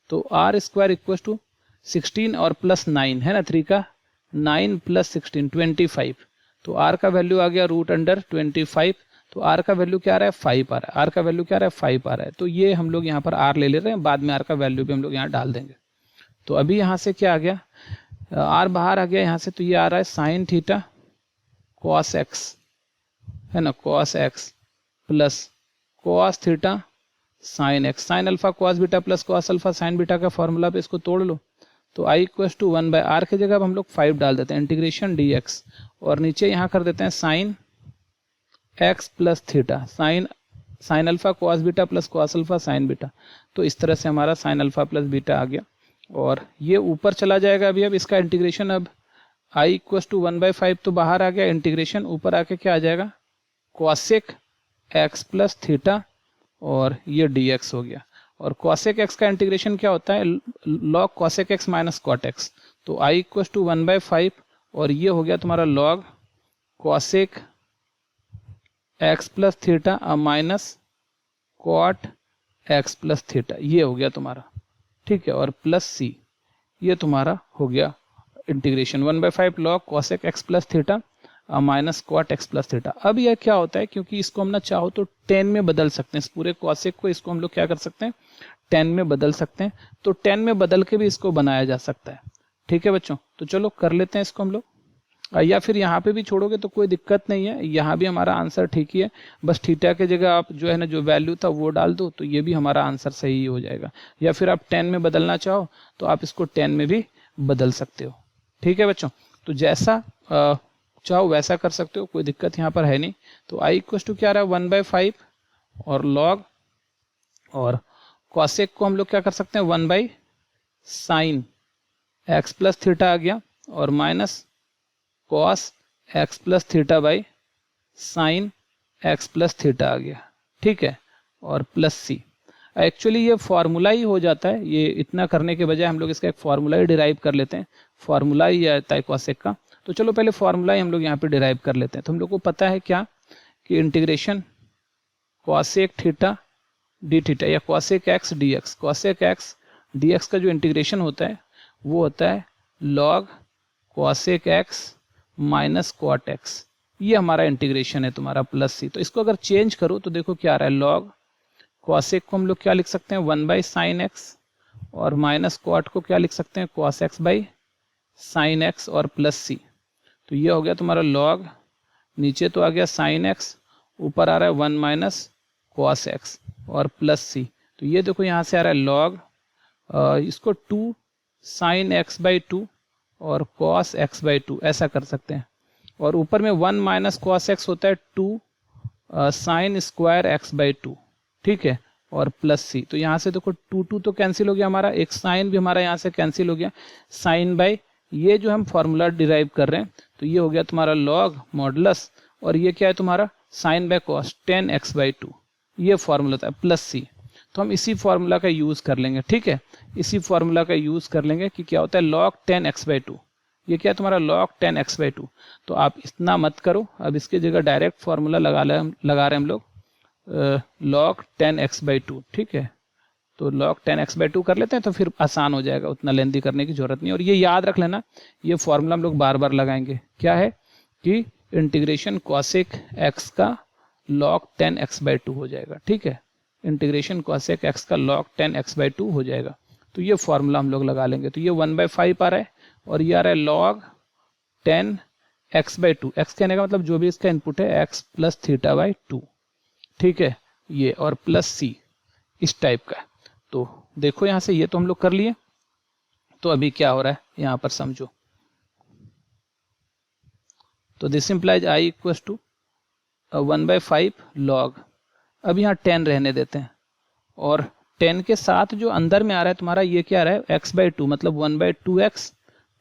तो आर स्क्वायर इक्वल टू 16 और प्लस 9 है ना, 3 का 9 प्लस 16 25। तो आर का वैल्यू आ गया रूट अंडर 25। तो आर का वैल्यू क्या आ रहा है 5 आ रहा है, आर का वैल्यू क्या आ रहा है 5 आ रहा है। तो ये हम लोग यहाँ पर आर ले रहे हैं, बाद में आर का वैल्यू भी हम लोग यहाँ डाल देंगे। तो अभी यहाँ से क्या आ गया, आर बाहर आ गया यहाँ से, तो ये आ रहा है साइन थीटा कॉस एक्स, है ना, cos X plus cos theta sine X, sign alpha cos beta plus cos alpha sine beta का फॉर्मूला पे इसको तोड़ लो। तो आई इक्वल टू 1/r की जगह अब हम लोग 5 डाल देते हैं, इंटीग्रेशन dx, और नीचे यहाँ कर देते हैं sine x plus theta, sine sine alpha cos beta plus cos alpha sine beta. तो इस तरह से हमारा साइन अल्फा प्लस बीटा आ गया और ये ऊपर चला जाएगा अभी। अब इसका इंटीग्रेशन, अब i इक्वल टू 1/5 तो बाहर आ गया, इंटीग्रेशन ऊपर आके क्या आ जाएगा कॉसेक x प्लस थीटा और ये dx हो गया। और कॉसेक x का इंटीग्रेशन क्या होता है log cosec x minus cot x। तो i इक्वल टू 1/5 और ये हो गया तुम्हारा log cosec x plus theta minus cot x plus theta, ये हो गया तुम्हारा, ठीक है। और प्लस c, ये तुम्हारा हो गया integration 1/5 log cosec x plus theta minus cot x plus theta. अब यह क्या होता है, क्योंकि इसको हम ना चाहो तो 10 में बदल सकते हैं, इस पूरे कॉसेक को इसको हम लोग क्या कर सकते हैं 10 में बदल सकते हैं। तो 10 में बदल के भी इसको बनाया जा सकता है, ठीक है बच्चों। तो चलो कर लेते हैं इसको हम लोग, या फिर यहाँ पे भी छोड़ोगे तो कोई दिक्कत नहीं है, यहाँ भी हमारा आंसर ठीक ही है। बस थीटा के जगह आप जो है ना जो वैल्यू था वो डाल दो तो ये भी हमारा आंसर सही हो जाएगा। या फिर आप 10 में बदलना चाहो तो आप इसको 10 में भी बदल सकते हो, ठीक है बच्चों। तो जैसा चाहो वैसा कर सकते हो, कोई दिक्कत यहाँ पर है नहीं। तो i इक्वल टू क्या रहा है 1/5 और लॉग, और कॉसेक को हम लोग क्या कर सकते हैं 1/sin x प्लस थीटा आ गया और minus cos x plus theta by sine x plus theta आ गया, ठीक है। और प्लस c, एक्चुअली ये फार्मूला ही हो जाता है, ये इतना करने के बजाय हम लोग इसका एक फार्मूला ही डिराइव कर लेते हैं, फार्मूला ही आता है कॉसेक का। तो चलो पहले फार्मूला ही हम लोग यहाँ पे डिराइव कर लेते हैं। तो हम लोग को पता है क्या कि integration cosec theta D theta या cosec X D X, cosec X D X का जो इंटीग्रेशन होता है वो होता है log cosec X minus cot X, ये हमारा इंटीग्रेशन है तुम्हारा प्लस सी। तो इसको अगर चेंज करो तो देखो क्या आ रहा है, लॉग कॉसेक को हम लोग क्या लिख सकते हैं 1/sin x और माइनस कॉट को क्या लिख सकते हैं cos x by sine x और प्लस सी। तो ये हो गया तुम्हारा लॉग, नीचे तो आ गया साइन एक्स, ऊपर आ रहा है 1 माइनस कॉस एक्स और प्लस सी। तो ये देखो यहाँ से आ रहा है लॉग, इसको 2 साइन एक्स बाई 2 और कॉस एक्स बाई 2 ऐसा कर सकते हैं। और ऊपर में 1 माइनस कॉस एक्स होता है 2 साइन स्क्वायर एक्स बाई 2, ठीक है। और प्लस सी, तो यहाँ से देखो 2 तो कैंसिल हो गया हमारा, एक साइन भी हमारा यहाँ से कैंसिल हो गया, साइन बाई ये जो हम फॉर्मूला डिराइव कर रहे हैं तो ये हो गया तुम्हारा लॉग मॉडुलस, और ये क्या है तुम्हारा sign by cos 10x by 2, ये फॉर्मूला था प्लस सी। तो हम इसी फॉर्मूला का यूज़ कर लेंगे, ठीक है, इसी फॉर्मूला का यूज़ कर लेंगे कि क्या होता है लॉग 10x बाई 2, ये क्या है तुम्हारा लॉग 10x बाई 2। तो आप इतना मत करो, अब इसके जगह डायरेक्ट फॉर्मूला लगा रहे हैं हम लोग लॉग 10x बाई 2, ठीक है। तो log 10x बाई 2 कर लेते हैं तो फिर आसान हो जाएगा, उतना लेंथी करने की जरूरत नहीं। और ये याद रख लेना, ये फॉर्मूला हम लोग बार बार लगाएंगे, क्या है कि इंटीग्रेशन कॉसेक x का log 10x बाई 2 हो जाएगा, ठीक है। इंटीग्रेशन कॉसेक x का log 10x बाई 2 हो जाएगा। तो ये फॉर्मूला हम लोग लगा लेंगे। तो ये 1/5 आ रहा है और ये आ रहा है log 10x बाई 2, x कहने का मतलब जो भी इसका इनपुट है x प्लस थीटा बाई 2, ठीक है, ये और प्लस c इस टाइप का। तो देखो यहाँ से ये तो हम लोग कर लिए। तो अभी क्या हो रहा है यहाँ पर समझो, तो this implies i equal to 1/5 log, अब यहाँ 10 रहने देते हैं और 10 के साथ जो अंदर में आ रहा है तुम्हारा ये क्या आ रहा है x बाई 2, मतलब 1/2x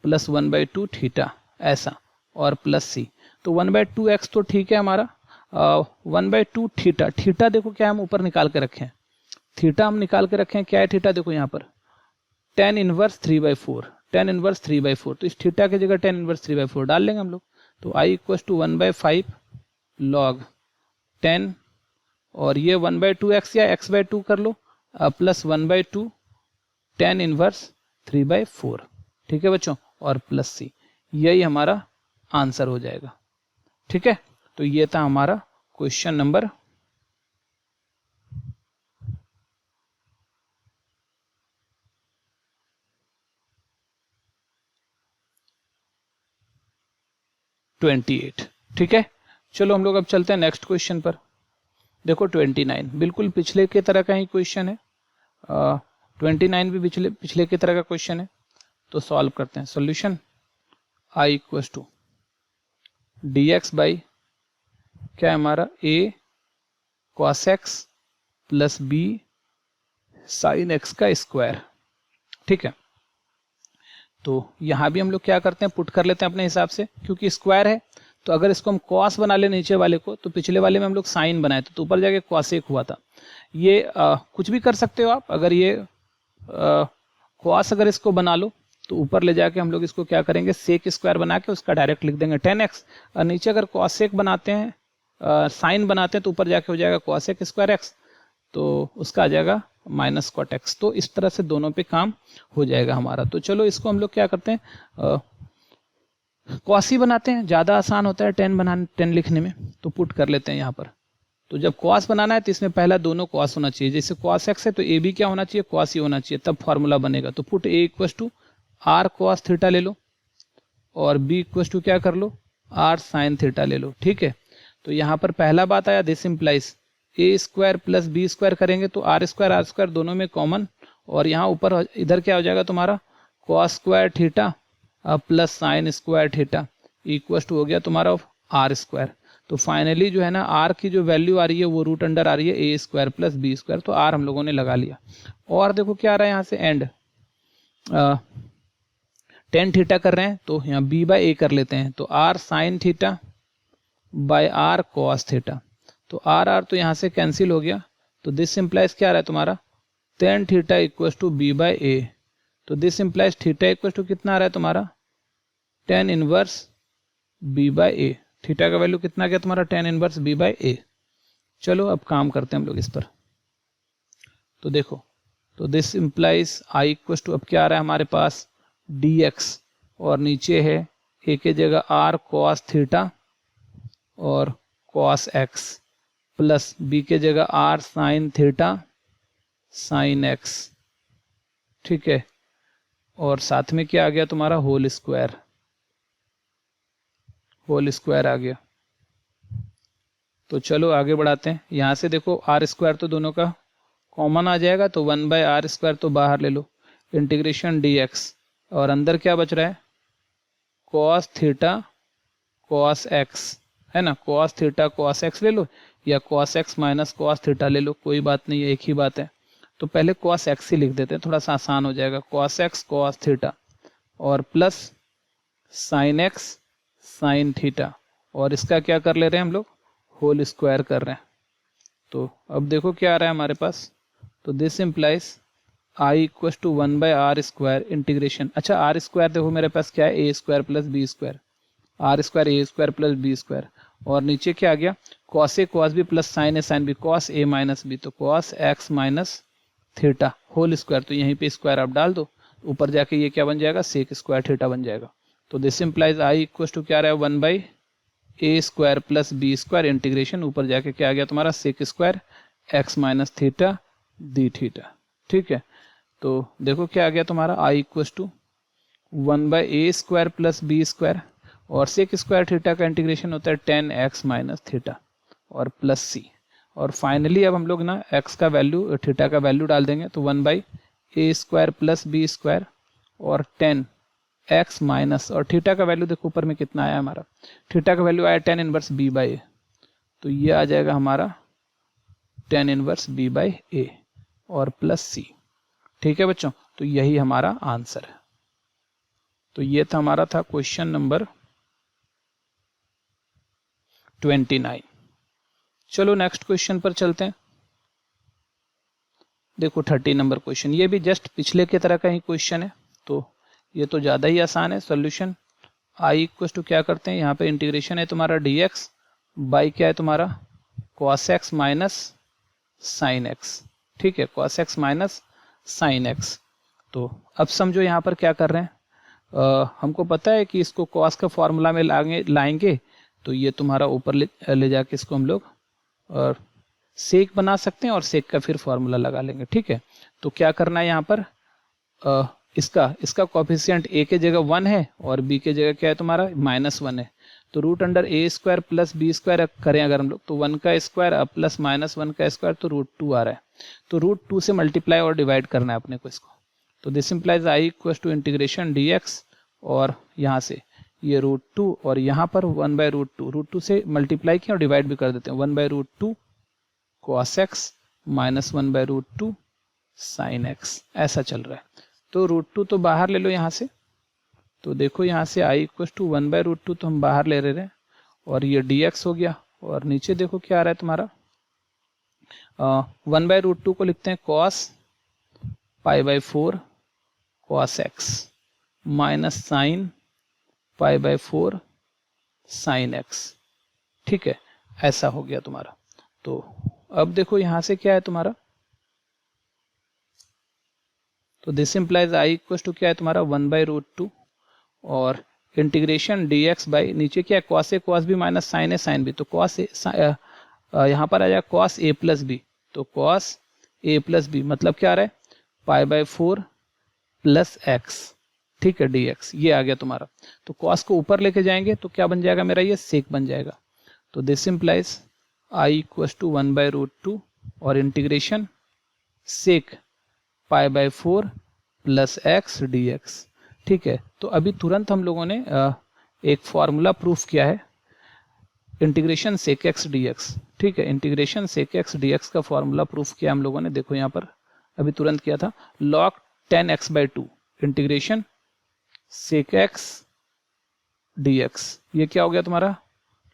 प्लस 1/2 थीटा ऐसा और प्लस c। तो 1/2x तो ठीक है हमारा, 1/2 थीटा, थीटा देखो क्या हम ऊपर निकाल के रखे हैं, थीटा हम निकाल के रखे हैं, क्या है थीटा देखो यहाँ पर tan इनवर्स 3/4, tan इनवर्स 3/4। तो इस थीटा की जगह tan इनवर्स 3/4 डाल लेंगे हम लोग। तो i इक्वल टू 1/5 लॉग 10 और ये 1/2x या x बाई 2 कर लो प्लस 1/2 tan इनवर्स 3/4, ठीक है बच्चों, और प्लस c, यही हमारा आंसर हो जाएगा, ठीक है। तो ये था हमारा क्वेश्चन नंबर 28, ठीक है। चलो हम लोग अब चलते हैं नेक्स्ट क्वेश्चन पर। देखो 29 बिल्कुल पिछले के तरह का ही क्वेश्चन है, 29 भी पिछले की तरह का क्वेश्चन है। तो सॉल्व करते हैं। Solution i equal to D X by क्या है हमारा a cos x plus B sine X का स्क्वायर। ठीक है, तो यहाँ भी हम लोग क्या करते हैं, पुट कर लेते हैं अपने हिसाब से, क्योंकि स्क्वायर है तो अगर इसको हम कॉस बना ले नीचे वाले को, तो पिछले वाले में हम लोग साइन बनाए थे तो ऊपर जाके कॉसेक हुआ था। ये कुछ भी कर सकते हो आप, अगर ये कॉस अगर इसको बना लो तो ऊपर ले जाके हम लोग इसको क्या करेंगे, सेक स्क्वायर बना के उसका डायरेक्ट लिख देंगे 10x, और नीचे अगर कॉसेक बनाते हैं, साइन बनाते हैं तो ऊपर जाके हो जाएगा कॉसेक स्क्वायर एक्स, तो उसका आ जाएगा माइनस कॉट एक्स। तो इस तरह से दोनों पे काम हो जाएगा हमारा। तो चलो इसको हम लोग क्या करते हैं, कॉस ही बनाते हैं, ज़्यादा आसान होता है 10 लिखने में, तो पुट कर लेते हैं यहाँ पर। तो जब कॉस बनाना है तो इसमें पहला दोनों कॉस होना चाहिए, जैसे कॉस एक्स है तो ए भी क्या होना चाहिए, कॉस ही होना चाहिए, तब फॉर्मूला बनेगा। तो put A equals to R cos theta ले लो और बी इक्वस टू क्या कर लो, आर साइन थीटा ले लो। ठीक है, तो यहाँ पर पहला बात आया, this implies A square plus B square करेंगे तो आर स्क्वायर दोनों में कॉमन, और यहाँ ऊपर इधर क्या हो जाएगा तुम्हारा, cos square theta plus sine square theta equals to हो गया तुम्हारा आर स्क्वायर। तो फाइनली जो है ना, आर की जो वैल्यू आ रही है वो रूट अंडर आ रही है A square plus B square, तो आर हम लोगों ने लगा लिया। और देखो क्या आ रहा है यहाँ से, एंड 10 थीटा कर रहे हैं तो यहाँ बी बाई ए कर लेते हैं, तो R sine theta by R cos theta, तो आर आर तो यहाँ से कैंसिल हो गया, तो दिस इम्प्लाइज क्या आ रहा है तुम्हारा 10 theta equal to B by A, तो this implies theta equal to कितना आ रहा है तुम्हारा 10 inverse B by A. Theta का वैल्यू कितना गया तुम्हारा 10 इनवर्स बी बाई ए। चलो अब काम करते हैं हम लोग इस पर। तो देखो, तो this implies I equal to, अब क्या आ रहा है हमारे पास डी एक्स, और नीचे है ए के जगह आर कॉस थीटा और कॉस एक्स, प्लस बी के जगह R sine theta sine X. ठीक है, और साथ में क्या आ गया तुम्हारा होल स्क्वायर आ गया। तो चलो आगे बढ़ाते हैं, यहाँ से देखो आर स्क्वायर तो दोनों का कॉमन आ जाएगा, तो 1 बाय आर स्क्वायर तो बाहर ले लो, इंटीग्रेशन डी एक्स, और अंदर क्या बच रहा है कॉस थीटा कॉस एक्स, है ना, कॉस थीटा कॉस एक्स ले लो या cos X minus cos theta ले लो, कोई बात नहीं है, एक ही बात है। तो पहले कॉस एक्स ही लिख देते हैं, थोड़ा सा आसान हो जाएगा, कॉस एक्स कॉस थीटा और plus sine X sign theta, और इसका क्या कर ले रहे हैं हम लोग, होल स्क्वायर कर रहे हैं। तो अब देखो क्या आ रहा है हमारे पास, तो this implies I equal to 1 by R square integration, अच्छा आर स्क्वायर देखो मेरे पास क्या है, A square plus B square, R square A square plus B square, और नीचे क्या आ गया cos A cos B plus sine A sine B, cos A minus B, तो cos X minus theta whole square, तो यहीं पे square आप डाल दो, ऊपर जाके ये क्या बन जाएगा सेक स्क्वायर थीटा बन जाएगा। तो this implies I equal to क्या रहा है 1 by A square plus B square integration, ऊपर जाके क्या आ गया तुम्हारा sec square X minus theta D theta. ठीक है, तो देखो क्या आ गया तुम्हारा I equal to 1 by A square plus B square, और सेक स्क्वायर थीटा का इंटीग्रेशन होता है 10 एक्स माइनस थीटा और प्लस सी, और फाइनली अब हम लोग ना एक्स का वैल्यू थीटा का वैल्यू डाल देंगे, तो 1 by A square plus B square और 10 एक्स माइनस, और थीटा का वैल्यू देखो ऊपर में कितना आया हमारा, थीटा का वैल्यू आया 10 इनवर्स बी बाई ए, तो ये आ जाएगा हमारा 10 इनवर्स बी बाई ए और प्लस सी। ठीक है बच्चों, तो यही हमारा आंसर है। तो ये था हमारा था क्वेश्चन नंबर 29। चलो नेक्स्ट क्वेश्चन पर चलते हैं। देखो 30 नंबर क्वेश्चन, ये भी जस्ट पिछले की तरह का ही क्वेश्चन है, तो ये तो ज़्यादा ही आसान है। सॉल्यूशन आई इक्वल टू क्या करते हैं, यहाँ पे इंटीग्रेशन है तुम्हारा डी एक्स बाई क्या है तुम्हारा cos X minus sine X. ठीक है, cos X minus sine x. तो अब समझो यहाँ पर क्या कर रहे हैं, हमको पता है कि इसको कॉस का फॉर्मूला में लाएंगे तो ये तुम्हारा ऊपर ले जाके इसको हम लोग और सेक बना सकते हैं और सेक का फिर फॉर्मूला लगा लेंगे। ठीक है, तो क्या करना है यहाँ पर, इसका कॉफिशिएंट ए के जगह 1 है और बी के जगह क्या है तुम्हारा -1 है, तो रूट अंडर ए स्क्वायर प्लस बी स्क्वायर करें अगर हम लोग, तो 1 का स्क्वायर प्लस -1 का स्क्वायर, तो √2 आ रहा है, तो √2 से मल्टीप्लाई और डिवाइड करना है अपने को इसको। तो this implies I equal to integration D X, और यहाँ से ये √2 और यहाँ पर 1/√2, √2 से मल्टीप्लाई किया और डिवाइड भी कर देते हैं, 1/√2 cos x -1/√2 sin x, ऐसा चल रहा है। तो √2 तो बाहर ले लो यहाँ से, तो देखो यहाँ से i = 1/√2 तो हम बाहर ले रहे हैं और ये dx हो गया। और नीचे देखो क्या आ रहा है तुम्हारा, 1/√2 को लिखते हैं cos π/4 cos x minus sin π/4 sin x, ठीक है, ऐसा हो गया तुम्हारा। तो अब देखो यहाँ से क्या है तुम्हारा, तो दिस इम्प्लाइज i = क्या है तुम्हारा 1/√2 और इंटीग्रेशन dx बाई नीचे क्या है cos a cos b minus sin a sin b, तो cos a यहाँ पर आ जाएगा cos a प्लस b, तो cos a प्लस b मतलब क्या आ रहा है π/4 प्लस x, ठीक है, dx ये आ गया तुम्हारा। तो cos को ऊपर लेके जाएंगे तो क्या बन जाएगा मेरा, ये sec बन जाएगा। तो दिस इम्प्लाइज i = 1/√2 और integration sec π/4 plus x dx, ठीक है। तो अभी तुरंत हम लोगों ने एक फॉर्मूला प्रूफ किया है, इंटीग्रेशन sec x dx, ठीक है, इंटीग्रेशन sec x dx का फॉर्मूला प्रूफ किया हम लोगों ने, देखो यहाँ पर अभी तुरंत किया था, log 10x/2 integration sec x dx, ये क्या हो गया तुम्हारा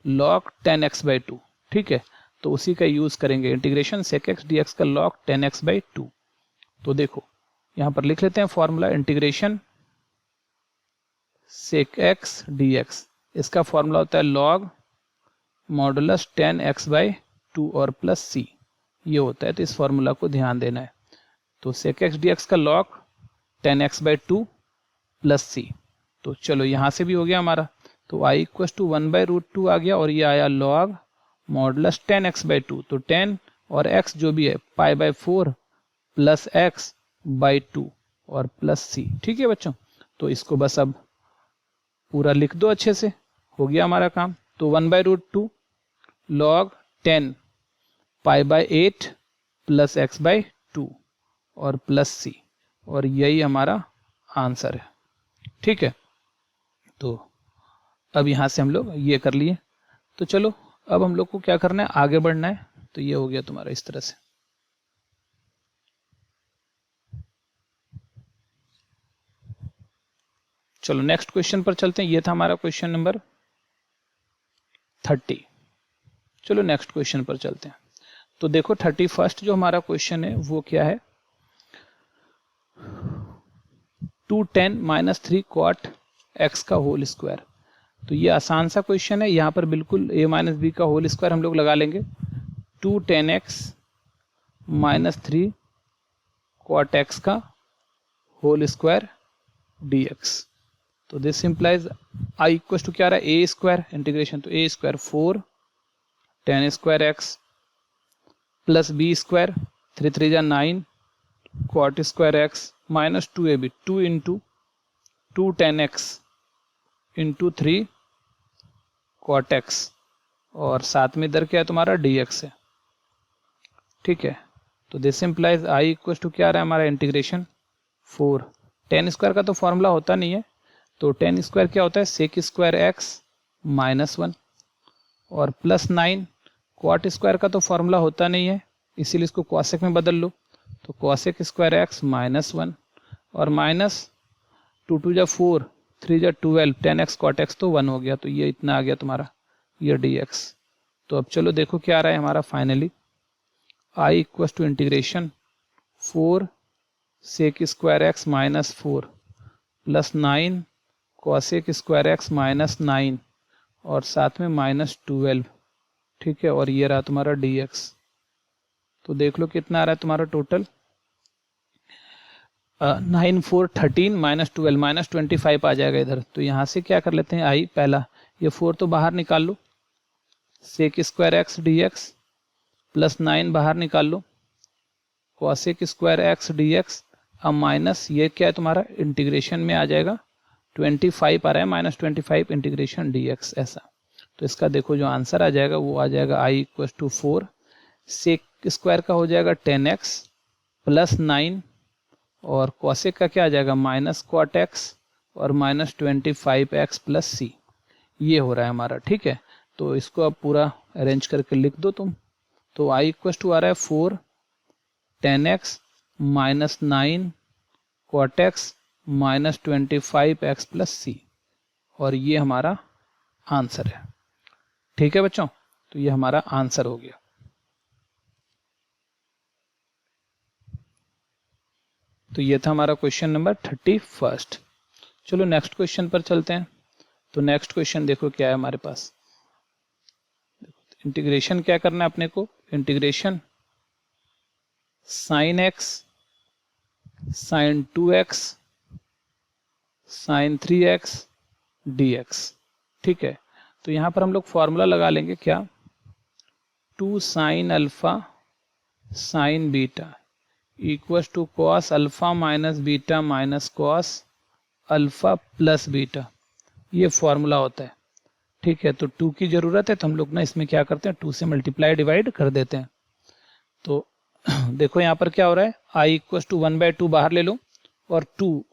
log 10x/2, ठीक है। तो उसी का यूज करेंगे, इंटीग्रेशन sec x dx का log 10x/2। तो देखो यहाँ पर लिख लेते हैं formula, integration sec x dx, इसका फॉर्मूला होता है log मॉडुलस 10x/2 और प्लस c, ये होता है। तो इस फॉर्मूला को ध्यान देना है। तो sec x dx का log 10x/2 प्लस c, तो चलो यहाँ से भी हो गया हमारा। तो i = 1/√2 आ गया और ये आया log मॉडुलस 10x/2, तो 10 और x जो भी है π/4 प्लस x/2 और प्लस c, ठीक है बच्चों। तो इसको बस अब पूरा लिख दो अच्छे से, हो गया हमारा काम। तो 1/√2 log 10 π/8 प्लस x/2 और प्लस c, और यही हमारा आंसर है, ठीक है। तो अब यहाँ से हम लोग ये कर लिए। तो चलो अब हम लोग को क्या करना है, आगे बढ़ना है। तो ये हो गया तुम्हारा इस तरह से। चलो नेक्स्ट क्वेश्चन पर चलते हैं। ये था हमारा क्वेश्चन नंबर 30। चलो नेक्स्ट क्वेश्चन पर चलते हैं। तो देखो 31st जो हमारा क्वेश्चन है वो क्या है, 2tan - 3 cot x का होल स्क्वायर। तो ये आसान सा क्वेश्चन है, यहाँ पर बिल्कुल a - b का होल स्क्वायर हम लोग लगा लेंगे। 2tan x - 3 cot x का होल स्क्वायर dx। तो दिस इम्प्लाइज i = क्या रहा है a स्क्वायर, इंटीग्रेशन तो a square 4 tan square x plus b square 3 3 जा 9 cot square x minus 2ab 2 into 2 tan x into 3 cot x, और साथ में इधर क्या है तुम्हारा dx है, ठीक है। तो दिस इम्प्लाइज i = क्या आ रहा है हमारा इंटीग्रेशन 4 tan स्क्वायर का तो फॉर्मूला होता नहीं है, तो tan स्क्वायर क्या होता है sec स्क्वायर x -1 और प्लस 9 cot स्क्वायर का तो फॉर्मूला होता नहीं है, इसीलिए इसको cosec में बदल लो। तो cosec स्क्वायर x -1 और माइनस 2 2 जा 4 3 जा 12 tan x cot x तो 1 हो गया। तो ये इतना आ गया तुम्हारा ये dx। तो अब चलो देखो क्या आ रहा है हमारा finally, i = integration 4 sec square x -4 plus 9 cosec square x -9 और साथ में -12, ठीक है, और ये रहा तुम्हारा dx। तो देख लो कितना आ रहा है तुम्हारा टोटल, 9 4 13 -12 -25 आ जाएगा इधर। तो यहाँ से क्या कर लेते हैं, i पहला ये 4 तो बाहर निकाल लो, sec square x dx plus 9 बाहर निकाल लो, cosec स्क्वायर x dx, अब माइनस ये क्या है तुम्हारा इंटीग्रेशन में आ जाएगा 25 आ रहा है -25 इंटीग्रेशन dx ऐसा। तो इसका देखो जो आंसर आ जाएगा वो आ जाएगा i = 4 sec स्क्वायर का हो जाएगा 10x प्लस 9 और cosec का क्या आ जाएगा -cot x और -25x प्लस c, ये हो रहा है हमारा, ठीक है। तो इसको अब पूरा अरेंज करके लिख दो तुम। तो i = आ रहा है 4 10x minus 9 cot x minus 25x plus C, और ये हमारा आंसर है। ठीक है बच्चों, तो ये हमारा आंसर हो गया। तो ये था हमारा क्वेश्चन नंबर 31। चलो नेक्स्ट क्वेश्चन पर चलते हैं। तो नेक्स्ट क्वेश्चन देखो क्या है हमारे पास। इंटीग्रेशन क्या करना है अपने को, integration sine X sine 2x sine 3x dx। ठीक है, तो यहाँ पर हम लोग फॉर्मूला लगा लेंगे क्या, 2 sine alpha sine beta equals to cos alpha minus beta minus cos alpha plus beta, ये फॉर्मूला होता है। ठीक है, तो 2 की ज़रूरत है तो हम लोग ना इसमें क्या करते हैं, 2 से मल्टीप्लाई डिवाइड कर देते हैं। तो देखो यहाँ पर क्या हो रहा है, i इक्वल्स टू 1/2 बाहर ले लो और 2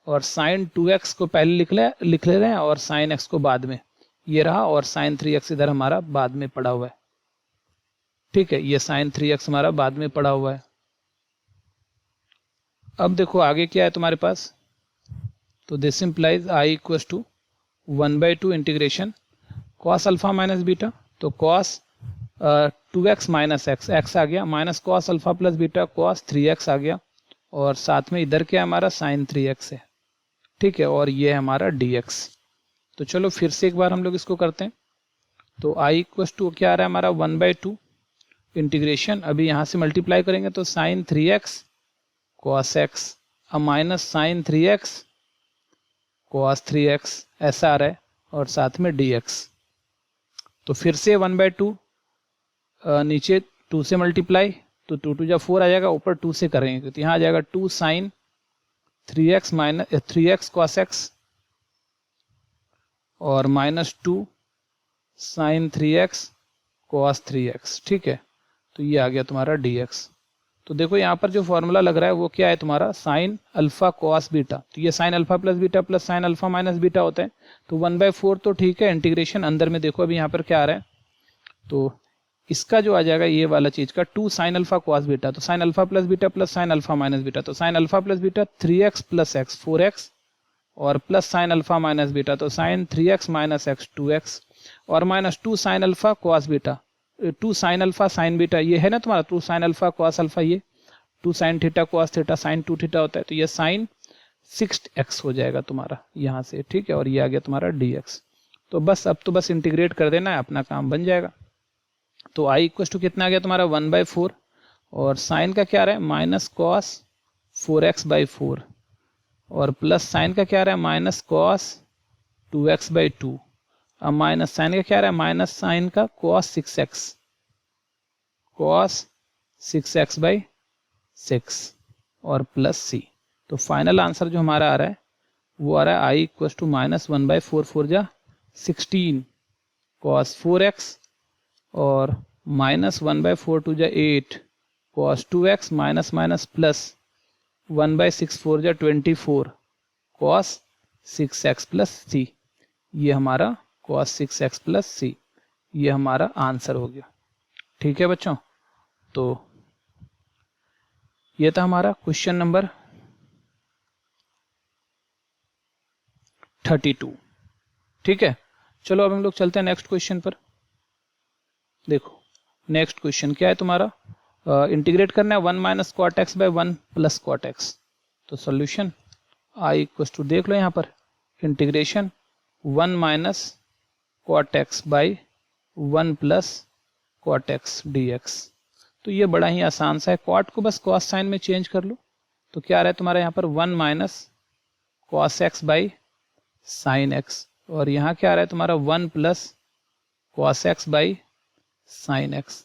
और साइन 2x को पहले लिख ले रहे हैं और साइन x को बाद में, ये रहा, और साइन 3x इधर हमारा बाद में पड़ा हुआ है। ठीक है, ये साइन 3x हमारा बाद में पड़ा हुआ है। अब देखो आगे क्या है तुम्हारे पास, तो this implies i equals to 1/2 integration cos alpha minus beta, तो कॉस 2x माइनस x आ गया, minus cos alpha plus beta cos 3x आ गया, और साथ में इधर क्या हमारा साइन 3x है। ठीक है, और ये है हमारा dx। तो चलो फिर से एक बार हम लोग इसको करते हैं। तो i इक्वल्स टू क्या आ रहा है हमारा 1/2 इंटीग्रेशन, अभी यहाँ से मल्टीप्लाई करेंगे तो साइन 3x कॉस x, अब minus sine 3x cos 3x ऐसा आ रहा है, और साथ में dx। तो फिर से 1/2 नीचे 2 से मल्टीप्लाई, तो 2 2 4 आ जाएगा, ऊपर 2 से करेंगे तो यहाँ आ जाएगा 2 sine 3x minus 3x cos x और minus 2 sine 3x cos 3x। ठीक है, तो ये आ गया तुम्हारा dx। तो देखो यहाँ पर जो फॉर्मूला लग रहा है वो क्या है तुम्हारा, साइन अल्फा कॉस बीटा, तो ये sign alpha plus beta plus sine alpha minus beta होता है। तो 1/4 तो ठीक है, इंटीग्रेशन अंदर में देखो अभी यहाँ पर क्या आ रहा है, तो इसका जो आ जाएगा ये वाला चीज का 2 साइन अल्फा कॉस बीटा, तो sine alpha plus beta plus sine alpha minus beta, तो sine alpha plus beta 3x plus x 4x, और plus sine alpha minus beta तो sine 3x minus x 2x, और minus 2 sine alpha cos beta 2 sine alpha sine beta, ये है ना तुम्हारा 2 sine alpha cos alpha, ये 2 sine theta cos theta sign 2 theta होता है, तो ये साइन 6x हो जाएगा तुम्हारा यहाँ से। ठीक है, और ये आ गया तुम्हारा dx। तो बस अब तो बस इंटीग्रेट कर देना है, अपना काम बन जाएगा। तो i इक्वल टू कितना आ गया तुम्हारा 1/4, और साइन का क्या आ रहा है माइनस कॉस 4x/4, और प्लस साइन का क्या आ रहा है माइनस कॉस 2x/2, अब माइनस साइन का क्या आ रहा है माइनस साइन का कॉस 6x/6 और प्लस c। तो फाइनल आंसर जो हमारा आ रहा है वो आ रहा है i इक्वल टू माइनस 1/4 4 जा 16 कॉस 4x, और माइनस 1/4 2 जा 8 cos 2x minus minus plus 1/6 4 जा 24 कॉस 6x प्लस c, ये हमारा कॉस 6x प्लस c, ये हमारा आंसर हो गया। ठीक है बच्चों, तो ये था हमारा क्वेश्चन नंबर 32। ठीक है, चलो अब हम लोग चलते हैं नेक्स्ट क्वेश्चन पर। देखो नेक्स्ट क्वेश्चन क्या है तुम्हारा, इंटीग्रेट करना है 1 minus cot X by 1 plus cot X. तो सोल्यूशन आई इक्वल टू देख लो यहाँ पर integration 1 minus cot X by 1 plus cot X D X. तो ये बड़ा ही आसान सा है, कॉट को बस कॉस साइन में चेंज कर लो। तो क्या आ रहा है तुम्हारा यहाँ पर 1 minus cos x by sine x, और यहाँ क्या आ रहा है तुम्हारा 1 plus cos x by sine X.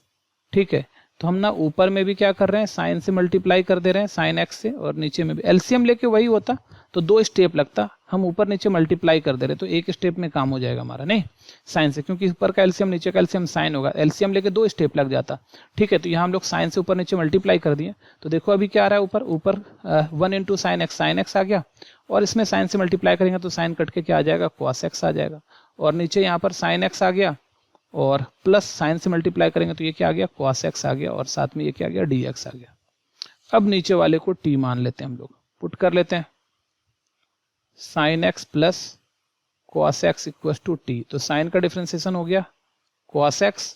ठीक है, तो हम ना ऊपर में भी क्या कर रहे हैं साइन से मल्टीप्लाई कर दे रहे हैं साइन एक्स से, और नीचे में भी एलसीएम लेके वही होता तो 2 स्टेप लगता, हम ऊपर नीचे मल्टीप्लाई कर दे रहे तो 1 स्टेप में काम हो जाएगा हमारा, नहीं साइन से, क्योंकि ऊपर का एलसीएम नीचे का एलसीएम साइन होगा, एलसीएम लेके 2 स्टेप लग जाता। ठीक है, तो यहाँ हम लोग साइन से ऊपर नीचे मल्टीप्लाई कर दिए। तो देखो अभी क्या आ रहा है ऊपर 1 इंटू साइन एक्स आ गया, और इसमें साइन से मल्टीप्लाई करेंगे तो साइन कट के क्या आ जाएगा कॉस एक्स आ जाएगा, और नीचे यहाँ पर साइन एक्स आ गया, और प्लस साइन से मल्टीप्लाई करेंगे तो ये क्या आ गया कॉस एक्स आ गया, और साथ में ये क्या आ गया डी एक्स आ गया। अब नीचे वाले को t मान लेते हैं, हम लोग पुट कर लेते हैं। Sine X plus cos X equal to T, तो साइन का डिफ्रेंसिएशन हो गया कॉस एक्स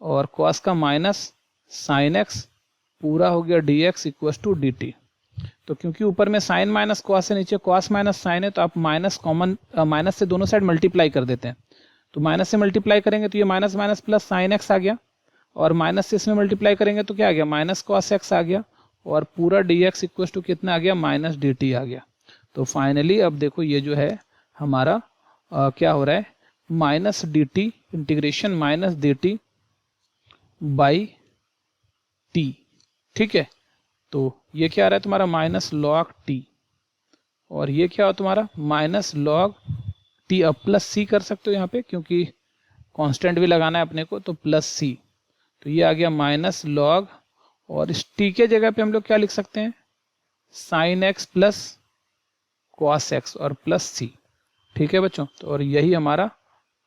और कॉस का माइनस साइन एक्स पूरा हो गया D X equal to D T. तो क्योंकि ऊपर में साइन माइनस कॉस है, नीचे कॉस माइनस साइन है, तो आप माइनस कॉमन माइनस से दोनों साइड मल्टीप्लाई कर देते हैं। तो माइनस से मल्टीप्लाई करेंगे तो ये minus minus plus sine X आ गया, और माइनस से इसमें मल्टीप्लाई करेंगे तो क्या आ गया, माइनस कॉस एक्स आ गया, और पूरा डी एक्स इक्वल टू कितना आ गया, माइनस डी टी आ गया। तो फाइनली अब देखो ये जो है हमारा क्या हो रहा है, minus D T integration minus D T by T. ठीक है, तो ये क्या आ रहा है तुम्हारा माइनस लॉग टी, और ये क्या हो तुम्हारा माइनस लॉग टी। अब प्लस सी कर सकते हो यहाँ पे, क्योंकि कांस्टेंट भी लगाना है अपने को, तो प्लस सी। तो ये आ गया माइनस लॉग, और इस टी के जगह पे हम लोग क्या लिख सकते हैं, sine X plus cos X और प्लस सी। ठीक है बच्चों, तो और यही हमारा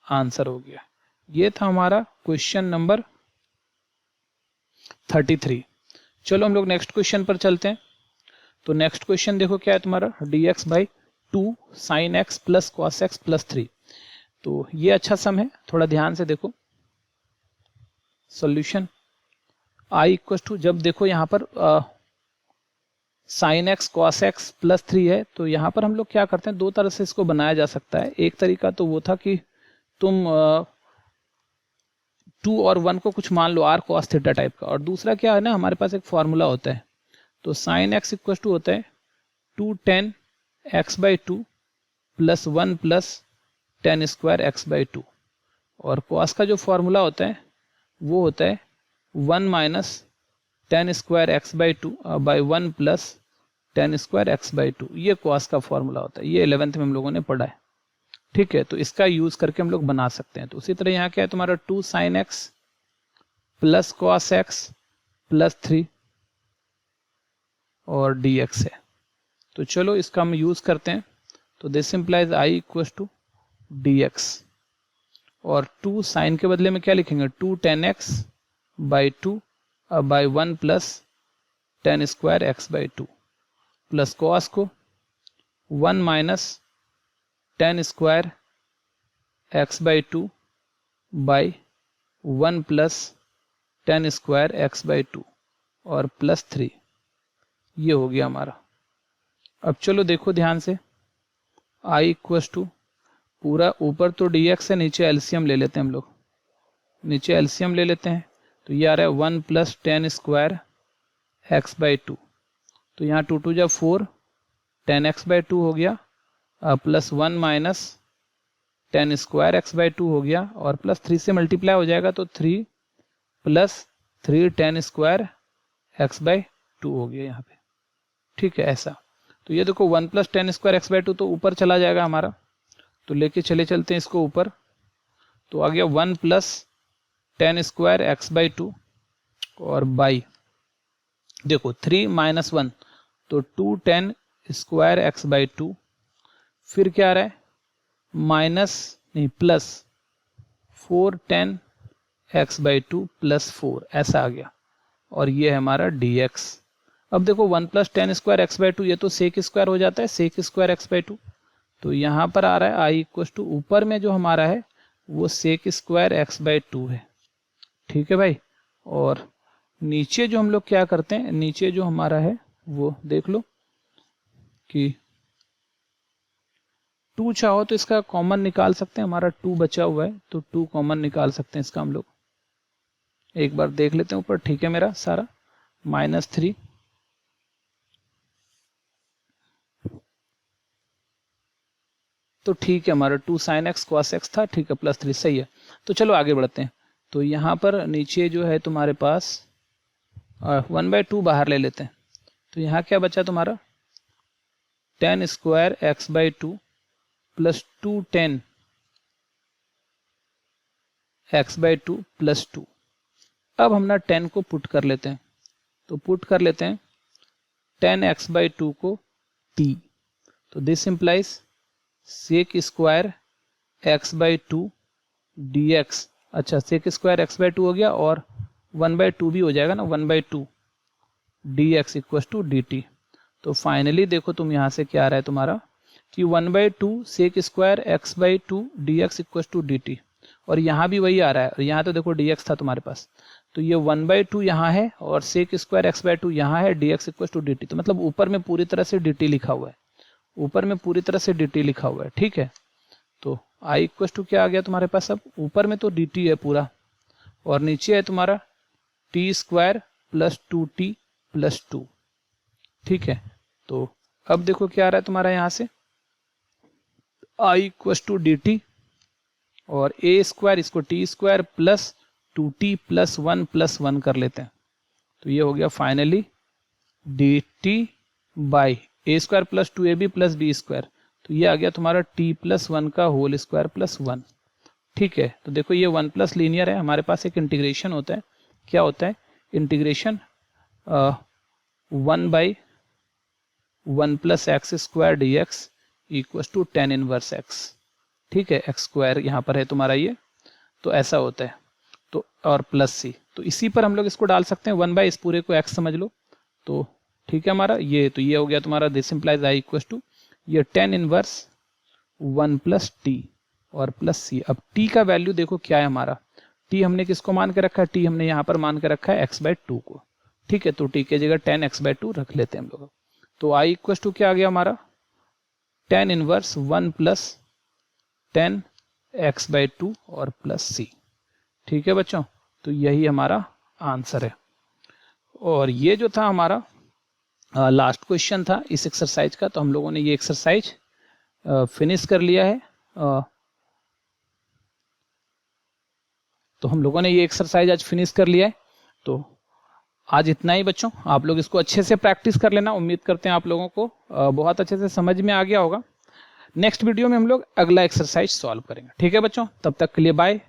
आंसर हो गया। ये था हमारा क्वेश्चन नंबर 33। चलो हम लोग नेक्स्ट क्वेश्चन पर चलते हैं। तो नेक्स्ट क्वेश्चन देखो क्या है तुम्हारा, D X by two sign X plus cos X plus 3। तो ये अच्छा सम है, थोड़ा ध्यान से देखो। सॉल्यूशन आई इक्वल टू, जब देखो यहाँ पर sine x cos X plus 3 है, तो यहाँ पर हम लोग क्या करते हैं, दो तरह से इसको बनाया जा सकता है। एक तरीका तो वो था कि तुम 2 और 1 को कुछ मान लो आर कॉस थीटा टाइप का, और दूसरा क्या है ना, हमारे पास एक फॉर्मूला होता है। तो साइन एक्स इक्वल टू होता है 2 tan x by 2 plus 1 plus tan square X by 2, और कॉस का जो फॉर्मूला होता है वो होता है 1 minus tan square X by 2 by 1 plus tan square X by 2। ये कॉस का फॉर्मूला होता है, ये 11th में हम लोगों ने पढ़ा है। ठीक है, तो इसका यूज करके हम लोग बना सकते हैं। तो उसी तरह यहाँ क्या है तुम्हारा 2 sign X plus cos X plus 3 और डी एक्स है। तो चलो इसका हम यूज करते हैं। तो this implies I equal to D X, और 2 साइन के बदले में क्या लिखेंगे, 2 tan x by 2 by 1 plus tan square X by 2, plus cos को 1 minus tan square X by 2 by 1 plus tan square X by 2 और प्लस 3। ये हो गया हमारा। अब चलो देखो ध्यान से, आई इक्वल टू पूरा ऊपर तो डी एक्स है, नीचे एलसीएम ले लेते हैं हम लोग, नीचे एलसीएम ले लेते हैं। तो ये आ रहा है 1 plus tan square X by 2, तो यहाँ 2 2 जा 4 tan x बाई 2 हो गया, plus 1 minus tan square X by 2 हो गया, और प्लस 3 से मल्टीप्लाई हो जाएगा, तो 3 plus 3 tan square X by 2 हो गया यहाँ पे। ठीक है, ऐसा। तो ये देखो 1 plus tan square X by 2 तो ऊपर चला जाएगा हमारा, तो लेके चलते हैं इसको ऊपर। तो आ गया 1 plus tan square X by 2 और बाई, देखो 3 माइनस 1 तो 2 tan स्क्वायर एक्स बाई 2, फिर क्या आ रहा है माइनस नहीं plus 4 tan x by 2 plus 4, ऐसा आ गया, और ये है हमारा dx। अब देखो 1 plus tan square X by 2, ये तो सेक स्क्वायर हो जाता है, सेक स्क्वायर एक्स बाई 2। तो यहाँ पर आ रहा है आई इक्वल टू, ऊपर में जो हमारा है वो सेक स्क्वायर एक्स बाई 2 है। ठीक है भाई, और नीचे जो हम लोग क्या करते हैं, नीचे जो हमारा है वो देख लो कि 2 चाहो तो इसका कॉमन निकाल सकते हैं, हमारा 2 बचा हुआ है तो 2 कॉमन निकाल सकते हैं इसका हम लोग। एक बार देख लेते हैं ऊपर, ठीक है मेरा सारा, माइनस 3 तो ठीक है, हमारा 2 साइन एक्स कॉस एक्स था, ठीक है, प्लस 3 सही है। तो चलो आगे बढ़ते हैं। तो यहाँ पर नीचे जो है तुम्हारे पास 1/2 बाहर ले लेते हैं। तो यहाँ क्या बचा तुम्हारा tan square X by 2 plus 2 tan x by 2 plus 2। अब हम ना 10 को पुट कर लेते हैं, तो पुट कर लेते हैं tan एक्स बाई 2 को t। तो this implies sec square X by 2 dx। अच्छा, सेक स्क्वायर एक्स बाई 2 हो गया, और 1/2 भी हो जाएगा ना, 1/2 D X equal to D T. तो फाइनली देखो तुम यहाँ से क्या आ रहा है तुम्हारा कि 1/2 sec square x/2 D X equal to D T, और यहाँ भी वही आ रहा है, और यहाँ तो देखो डी एक्स था तुम्हारे पास, तो ये 1/2 यहाँ है और सेक स्क्वायर x/2 यहाँ है, D X equal to D T. तो मतलब ऊपर में पूरी तरह से डी टी लिखा हुआ है, ऊपर में पूरी तरह से डी टी लिखा हुआ है, ठीक है। तो आई इक्व टू क्या आ गया तुम्हारे पास, अब ऊपर में तो डी टी है पूरा, और नीचे है तुम्हारा T square plus 2t plus 2, ठीक है। तो अब देखो क्या आ रहा है तुम्हारा यहाँ से I equal to D T और ए स्क्वायर, इसको T square plus 2t plus 1 कर लेते हैं, तो ये हो गया finally D T by A square plus 2ab plus B square. तो ये आ गया तुम्हारा t प्लस 1 का होल स्क्वायर प्लस 1, ठीक है। तो देखो ये 1 प्लस लीनियर है, हमारे पास एक इंटीग्रेशन होता है, क्या होता है integration 1/1 plus X square D X equal to tan inverse X, ठीक है। एक्स स्क्वायर यहाँ पर है तुम्हारा ये, तो ऐसा होता है, तो और प्लस सी, तो इसी पर हम लोग इसको डाल सकते हैं 1/, इस पूरे को x समझ लो, तो ठीक है हमारा ये, तो ये हो गया तुम्हारा this implies I equal to ये tan इनवर्स 1 प्लस टी और प्लस सी। अब t का वैल्यू देखो क्या है हमारा, t हमने किसको मान के रखा है, t हमने यहाँ पर मान के रखा है x/2 को, ठीक है। तो t की जगह tan x/2 रख लेते हैं हम लोग। तो आई इक्व टू क्या आ गया हमारा tan inverse 1 plus tan x/2 और प्लस सी, ठीक है बच्चों। तो यही हमारा आंसर है, और ये जो था हमारा लास्ट क्वेश्चन था इस एक्सरसाइज का। तो हम लोगों ने ये एक्सरसाइज फिनिश कर लिया है, तो हम लोगों ने ये एक्सरसाइज आज फिनिश कर लिया है। तो आज इतना ही बच्चों, आप लोग इसको अच्छे से प्रैक्टिस कर लेना। उम्मीद करते हैं आप लोगों को बहुत अच्छे से समझ में आ गया होगा। नेक्स्ट वीडियो में हम लोग अगला एक्सरसाइज सॉल्व करेंगे, ठीक है बच्चों। तब तक के लिए बाय।